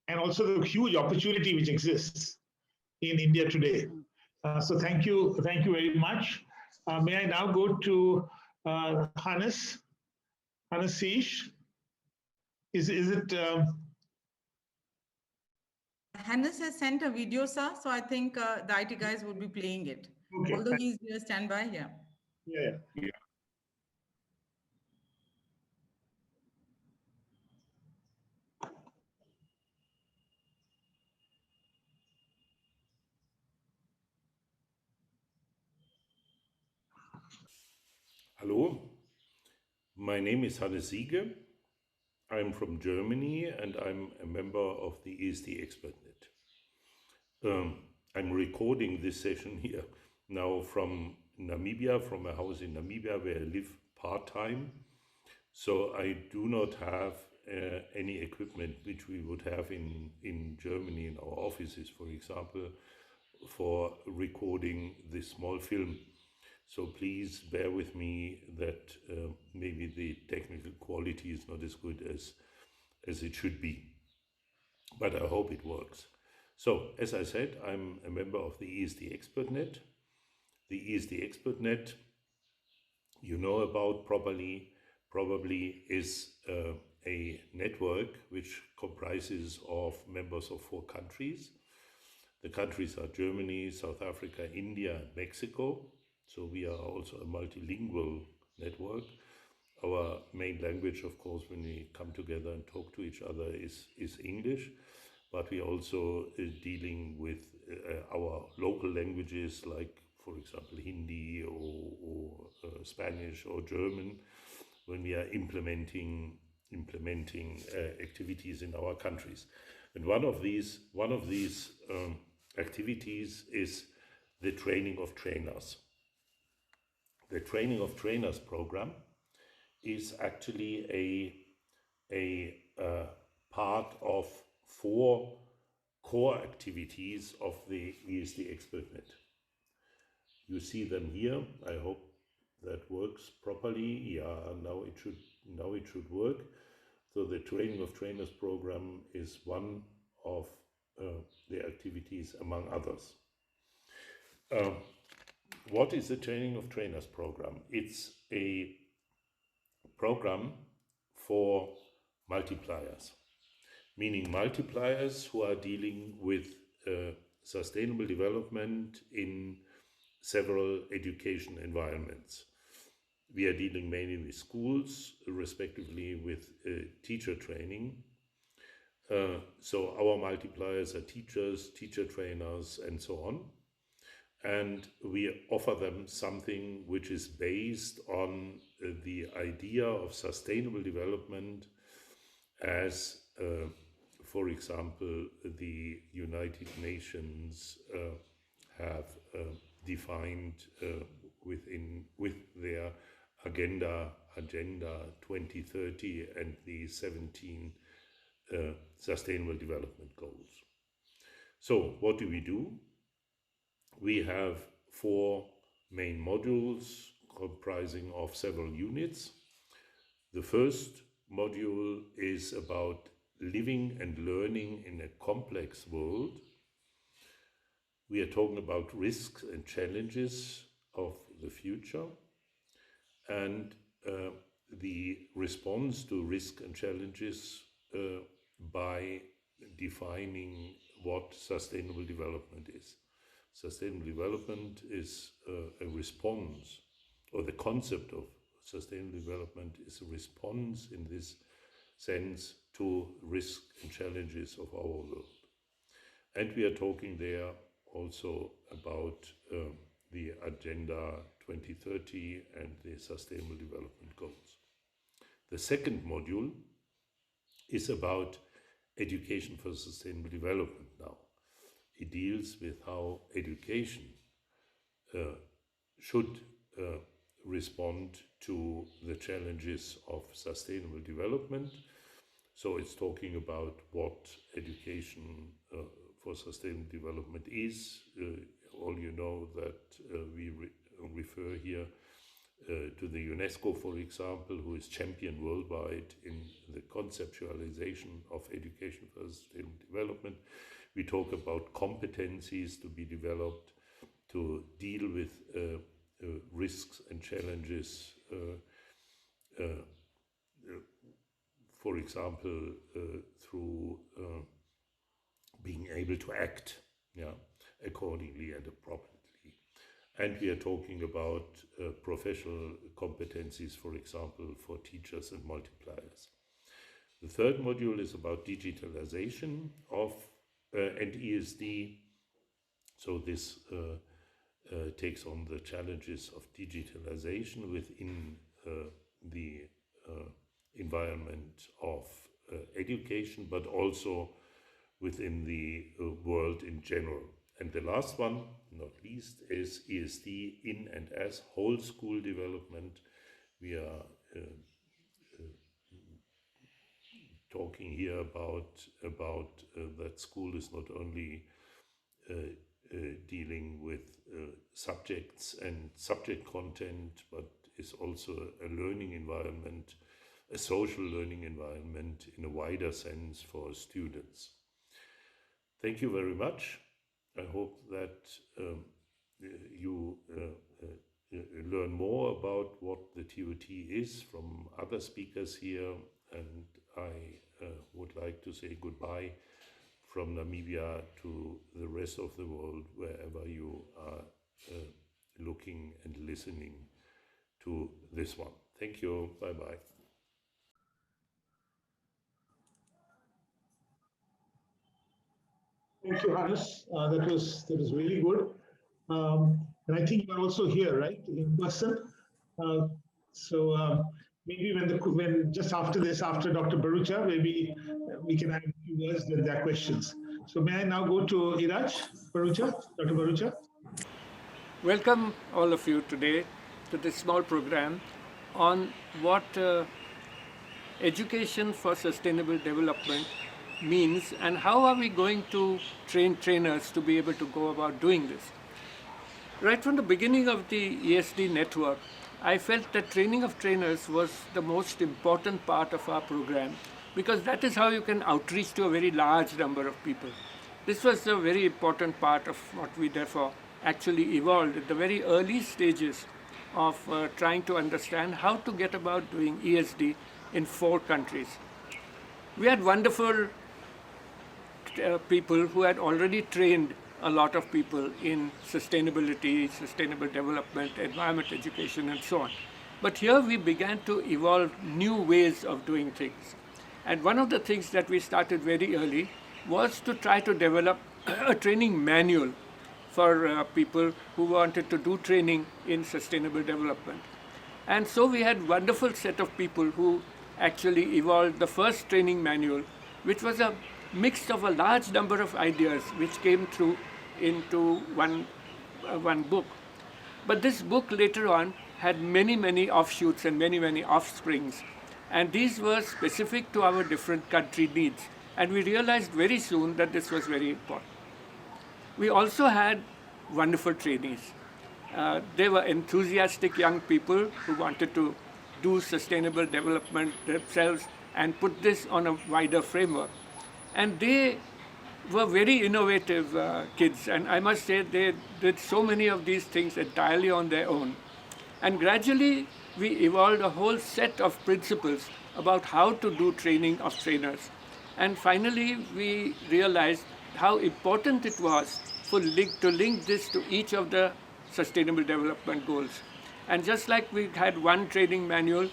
Speaker 4: and also the huge opportunity which exists in India today. So thank you very much. May I now go to Hannes Seish? Is it?
Speaker 1: Hannes has sent a video, sir. So I think the IT guys would be playing it.
Speaker 4: Okay.
Speaker 1: Although he's here, standby. Yeah.
Speaker 4: Yeah.
Speaker 6: Hello, my name is Hannes Siege. I'm from Germany and I'm a member of the ESD ExpertNet. I'm recording this session here now from Namibia, from a house in Namibia where I live part-time. So I do not have any equipment which we would have in Germany in our offices, for example, for recording this small film. So please bear with me that maybe the technical quality is not as good as it should be, but I hope it works. So as I said, I'm a member of the ESD ExpertNet. The ESD ExpertNet, you know about probably is a network which comprises of members of 4 countries. The countries are Germany, South Africa, India, and Mexico. So we are also a multilingual network. Our main language, of course, when we come together and talk to each other is English, but we also dealing with our local languages, like, for example, Hindi or Spanish or German, when we are implementing activities in our countries. And one of these activities is the training of trainers. The training of trainers program is actually a part of 4 core activities of the ESD ExpertNet. You see them here. I hope that works properly. Yeah, now it should work. So the training of trainers program is one of the activities among others. What is the training of trainers program? It's a program for multipliers, meaning multipliers who are dealing with sustainable development in several education environments. We are dealing mainly with schools, respectively with teacher training. So our multipliers are teachers, teacher trainers, and so on. And we offer them something which is based on the idea of sustainable development as, for example, the United Nations have defined with their Agenda 2030 and the 17 Sustainable Development Goals. So what do? We have 4 main modules comprising of several units. The first module is about living and learning in a complex world. We are talking about risks and challenges of the future and the response to risk and challenges by defining what sustainable development is. Sustainable development is a response, or the concept of sustainable development is a response in this sense to risk and challenges of our world. And we are talking there also about the Agenda 2030 and the Sustainable Development Goals. The second module is about education for sustainable development now. It deals with how education should respond to the challenges of sustainable development. So it's talking about what education for Sustainable Development is. All you know that we refer here to the UNESCO, for example, who is champion worldwide in the conceptualization of education for sustainable development. We talk about competencies to be developed to deal with risks and challenges, for example, through being able to act accordingly and appropriately. And we are talking about professional competencies, for example, for teachers and multipliers. The third module is about digitalization of and ESD. So this takes on the challenges of digitalization within the environment of education, but also within the world in general. And the last one, not least, is ESD in and as whole school development. We are talking here about that school is not only dealing with subjects and subject content, but is also a learning environment, a social learning environment in a wider sense for students. Thank you very much. I hope that you learn more about what the TOT is from other speakers here, and I would like to say goodbye from Namibia to the rest of the world, wherever you are looking and listening to this one. Thank you. Bye-bye.
Speaker 4: Thank you, Hannes. That was really good. And I think you're also here, right, in person. So maybe when just after this, after Dr. Barucha, maybe we can have a few words with their questions. So may I now go to Iraj Barucha, Dr. Barucha?
Speaker 7: Welcome all of you today to this small program on what education for sustainable development means and how are we going to train trainers to be able to go about doing this. Right from the beginning of the ESD network, I felt that training of trainers was the most important part of our program, because that is how you can outreach to a very large number of people. This was a very important part of what we therefore actually evolved at the very early stages of trying to understand how to get about doing ESD in 4 countries. We had wonderful people who had already trained a lot of people in sustainability, sustainable development, environment education, and so on. But here we began to evolve new ways of doing things. And one of the things that we started very early was to try to develop a training manual for people who wanted to do training in sustainable development. And so we had a wonderful set of people who actually evolved the first training manual, which was a mix of a large number of ideas which came through into one book. But this book later on had many offshoots and many offsprings, and these were specific to our different country needs, and we realized very soon that this was very important. We also had wonderful trainees. They were enthusiastic young people who wanted to do sustainable development themselves and put this on a wider framework. And they were very innovative kids, and I must say they did so many of these things entirely on their own. And gradually we evolved a whole set of principles about how to do training of trainers. And finally we realized how important it was to link this to each of the sustainable development goals. And just like we had one training manual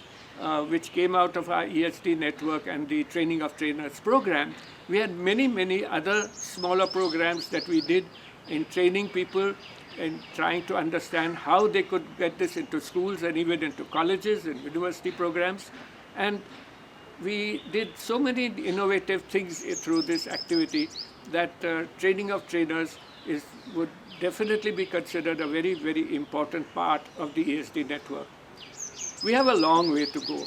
Speaker 7: which came out of our ESD network and the training of trainers program, we had many other smaller programs that we did in training people and trying to understand how they could get this into schools and even into colleges and university programs. And we did so many innovative things through this activity that training of trainers would definitely be considered a very important part of the ESD network. We have a long way to go,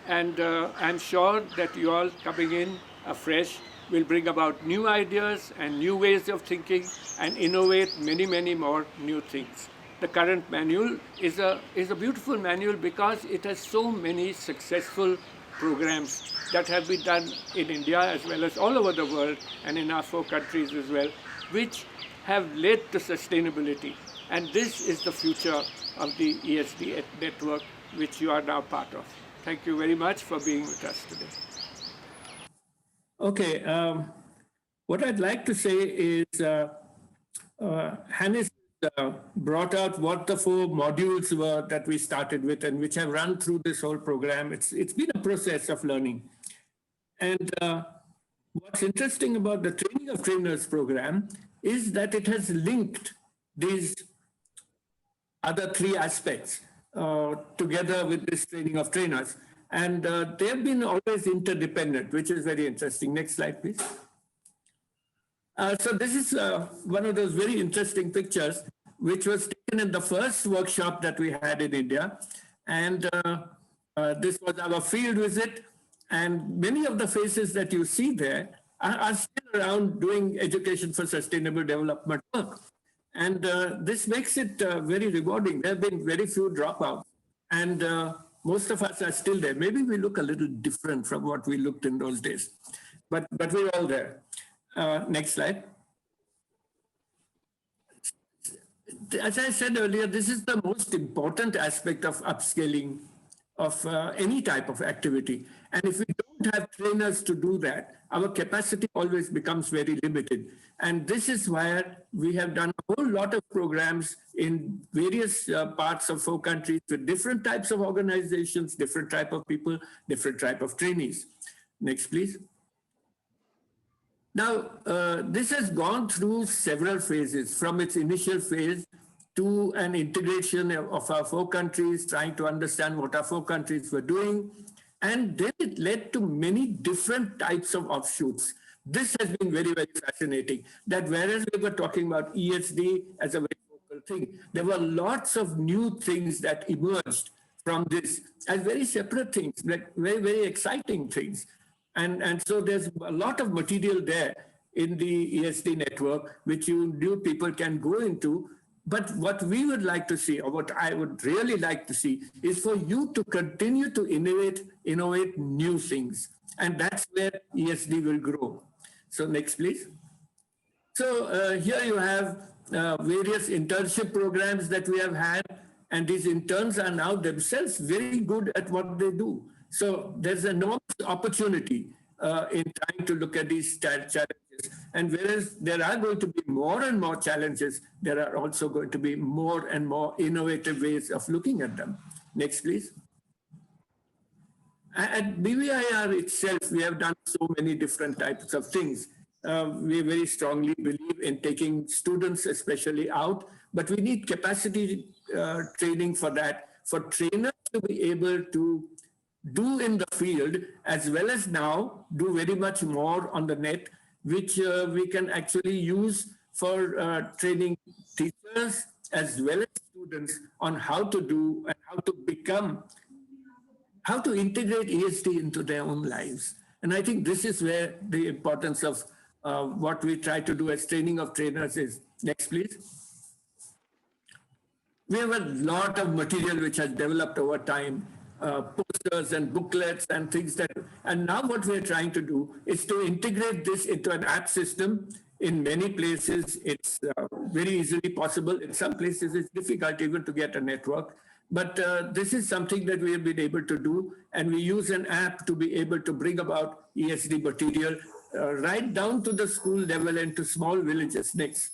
Speaker 7: and I'm sure that you all coming in afresh will bring about new ideas and new ways of thinking and innovate many, many more new things. The current manual is a beautiful manual because it has so many successful programs that have been done in India as well as all over the world and in our 4 countries as well, which have led to sustainability. And this is the future of the ESD network, which you are now part of. Thank you very much for being with us today.
Speaker 3: Okay, what I'd like to say is Hannes brought out what the 4 modules were that we started with and which have run through this whole program. It's been a process of learning. And what's interesting about the Training of Trainers program is that it has linked these other 3 aspects together with this training of trainers. And they have been always interdependent, which is very interesting. Next slide, please. So this is one of those very interesting pictures, which was taken in the first workshop that we had in India. And this was our field visit. And many of the faces that you see there are still around doing education for sustainable development work. And this makes it very rewarding. There have been very few dropouts. And most of us are still there. Maybe we look a little different from what we looked in those days. But we're all there. Next slide. As I said earlier, this is the most important aspect of upscaling of any type of activity. And if we don't have trainers to do that, our capacity always becomes very limited. And this is where we have done a whole lot of programs in various parts of 4 countries with different types of organizations, different type of people, different type of trainees. Next, please. Now, this has gone through several phases, from its initial phase to an integration of our 4 countries, trying to understand what our 4 countries were doing. And then it led to many different types of offshoots. This has been very, very fascinating, that whereas we were talking about ESD as a very focal thing, there were lots of new things that emerged from this as very separate things, like very, very exciting things. And so there's a lot of material there in the ESD network, which new people can go into. But what we would like to see, or what I would really like to see, is for you to continue to innovate new things. And that's where ESD will grow. So next, please. So here you have various internship programs that we have had. And these interns are now themselves very good at what they do. So there's enormous opportunity in trying to look at these challenges. And whereas there are going to be more and more challenges, there are also going to be more and more innovative ways of looking at them. Next, please. At BVIR itself, we have done so many different types of things. We very strongly believe in taking students especially out, but we need capacity training for that, for trainers to be able to do in the field, as well as now do very much more on the net, which we can actually use for training teachers as well as students on how to do and how to integrate ESD into their own lives. And I think this is where the importance of what we try to do as training of trainers is. Next, please. We have a lot of material which has developed over time, posters and booklets and things and now what we're trying to do is to integrate this into an app system. In many places, it's very easily possible. In some places, it's difficult even to get a network. But this is something that we have been able to do, and we use an app to be able to bring about ESD material right down to the school level and to small villages. Next.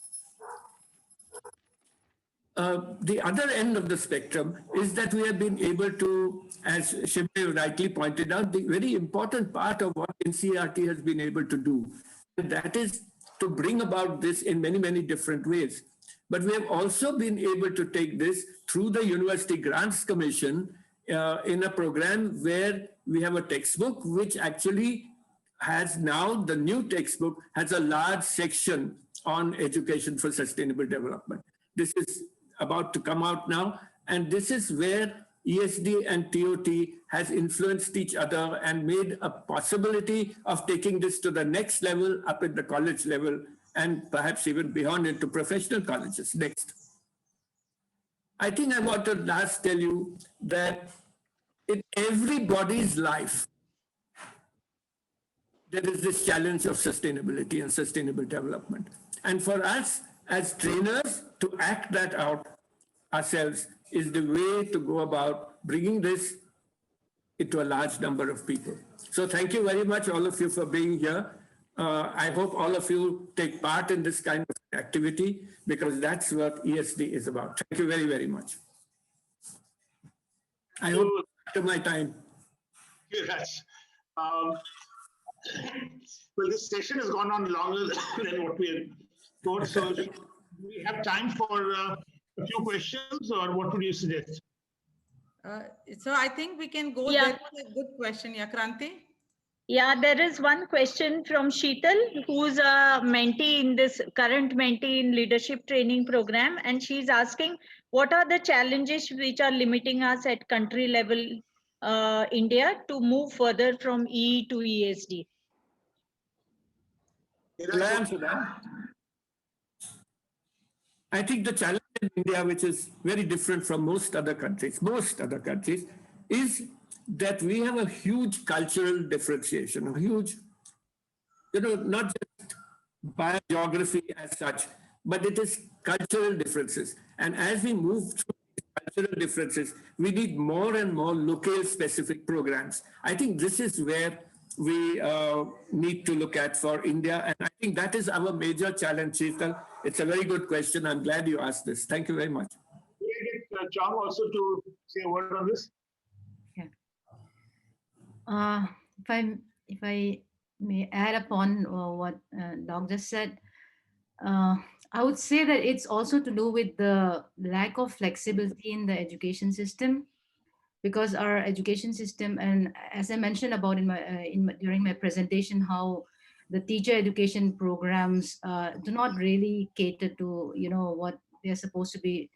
Speaker 3: The other end of the spectrum is that we have been able to, as Shimei rightly pointed out, the very important part of what NCERT has been able to do, and that is to bring about this in many, many different ways. But we have also been able to take this through the University Grants Commission in a program where we have a textbook, which actually has now, the new textbook has a large section on education for sustainable development. This is about to come out now. And this is where ESD and TOT has influenced each other and made a possibility of taking this to the next level up at the college level and perhaps even beyond into professional colleges. Next. I think I want to last tell you that in everybody's life, there is this challenge of sustainability and sustainable development. And for us as trainers to act that out ourselves is the way to go about bringing this into a large number of people. So thank you very much, all of you, for being here. I hope all of you take part in this kind of activity because that's what ESD is about. Thank you very, very much. I hope after my time.
Speaker 4: Yes. Well, this session has gone on longer than what we had thought. So, do we have time for a few questions, or what would you suggest?
Speaker 1: So I think we can go.
Speaker 8: Yeah.
Speaker 1: That's a good question, Kranti.
Speaker 8: Yeah, there is one question from Sheetal, who's a mentee in this current mentee in leadership training program, and she's asking, what are the challenges which are limiting us at country level, India, to move further from E to ESD?
Speaker 3: Will I answer that? I think the challenge in India, which is very different from most other countries, is that we have a huge cultural differentiation, a huge, not just biogeography as such, but it is cultural differences. And as we move through cultural differences, we need more and more local specific programs. I think this is where we need to look at for India. And I think that is our major challenge, Sheetal. It's a very good question. I'm glad you asked this. Thank you very much.
Speaker 4: Can I get Chong also to say a word on this?
Speaker 5: Yeah. If I may add upon what Doc just said, I would say that it's also to do with the lack of flexibility in the education system, because our education system, and as I mentioned about during my presentation, how the teacher education programs do not really cater to what they're supposed to be.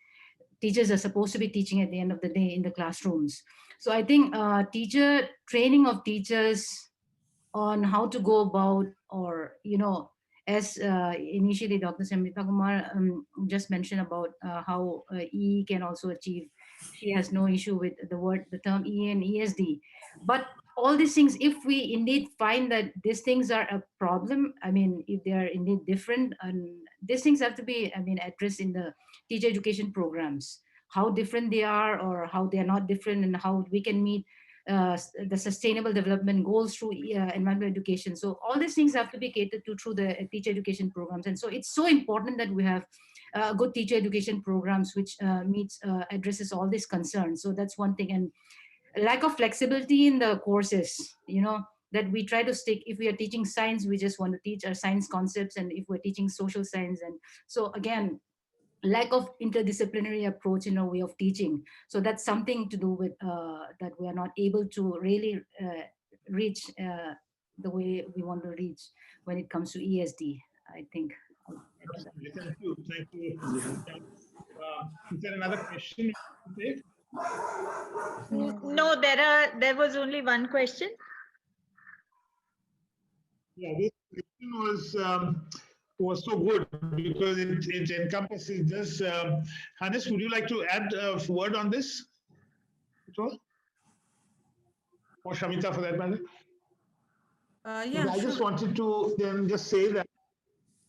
Speaker 5: Teachers are supposed to be teaching at the end of the day in the classrooms. So I think teacher training of teachers on how to go about, or as initially Dr. Samrita Kumar just mentioned about how E can also achieve. She has no issue with the term E and ESD. But all these things, if we indeed find that these things are a problem, I mean, if they are indeed different, and these things have to be, addressed in the teacher education programs, how different they are or how they are not different, and how we can meet the sustainable development goals through environmental education. So all these things have to be catered to through the teacher education programs. And so it's so important that we have good teacher education programs which addresses all these concerns. So that's one thing. And lack of flexibility in the courses, that we try to stick. If we are teaching science, we just want to teach our science concepts. And if we're teaching social science, and so again, lack of interdisciplinary approach in our way of teaching. So that's something to do with that we are not able to really reach the way we want to reach when it comes to ESD, I think.
Speaker 4: Thank you. Thank you. Is there another question?
Speaker 8: No, there was only one question.
Speaker 4: Yeah, this question was so good because it encompasses this. Hannes, would you like to add a word on this at all? Or Shamita, for that matter?
Speaker 1: Yeah,
Speaker 4: I just wanted to then just say that.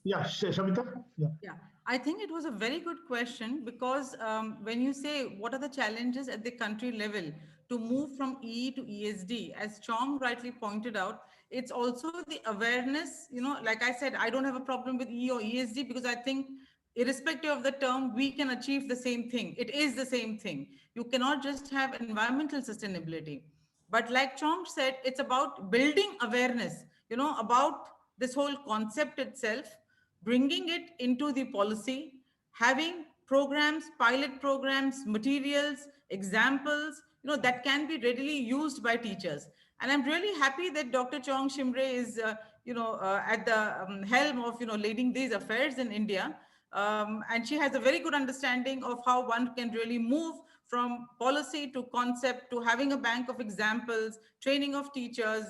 Speaker 4: Yeah, Shamita?
Speaker 1: Yeah, I think it was a very good question, because when you say what are the challenges at the country level to move from E to ESD, as Chong rightly pointed out, it's also the awareness, like I said, I don't have a problem with E or ESD, because I think irrespective of the term, we can achieve the same thing. It is the same thing. You cannot just have environmental sustainability. But like Chong said, it's about building awareness, about this whole concept itself, bringing it into the policy, having programs, pilot programs, materials, examples, that can be readily used by teachers. And I'm really happy that Dr. Chong Shimre is, at the helm of, leading these affairs in India. And she has a very good understanding of how one can really move from policy to concept to having a bank of examples, training of teachers,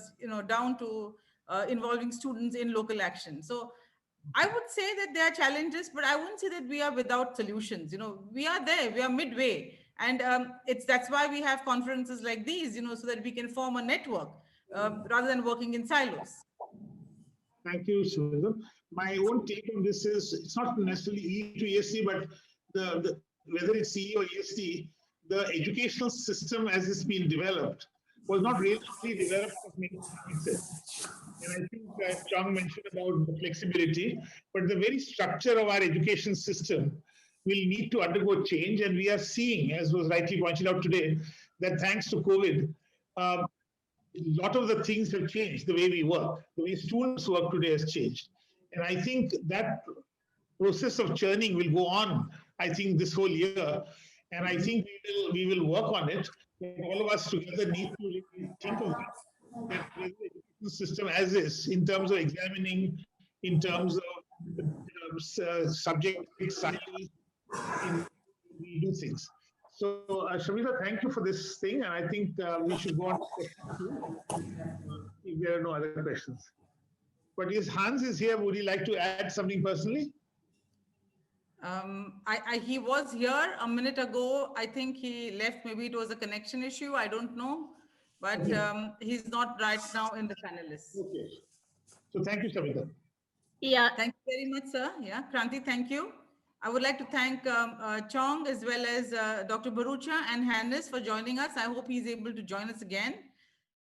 Speaker 1: down to involving students in local action. So I would say that there are challenges, but I wouldn't say that we are without solutions. We are there, we are midway. And that's why we have conferences like these, so that we can form a network rather than working in silos.
Speaker 4: Thank you, Sridhar. My own take on this is it's not necessarily E to ESC, but whether it's CE or ESC, the educational system as it's been developed was not really developed for mindset. And I think Chang mentioned about the flexibility, but the very structure of our education system will need to undergo change. And we are seeing, as was rightly pointed out today, that thanks to COVID, a lot of the things have changed. The way we work, the way students work today has changed. And I think that process of churning will go on, I think, this whole year. And I think we will work on it. All of us together need to really think of that system as is, in terms of examining, in terms of subject size, we do things. So, Shamita, thank you for this thing, and I think we should go on to question 2 if there are no other questions. But yes, Hans is here. Would you like to add something personally?
Speaker 1: He was here a minute ago. I think he left. Maybe it was a connection issue. I don't know. But he's not right now in the panelists.
Speaker 4: Okay. So thank you, Shamita.
Speaker 8: Yeah.
Speaker 1: Thank you very much, sir. Yeah, Kranti, thank you. I would like to thank Chong as well as Dr. Barucha and Hannes for joining us. I hope he's able to join us again.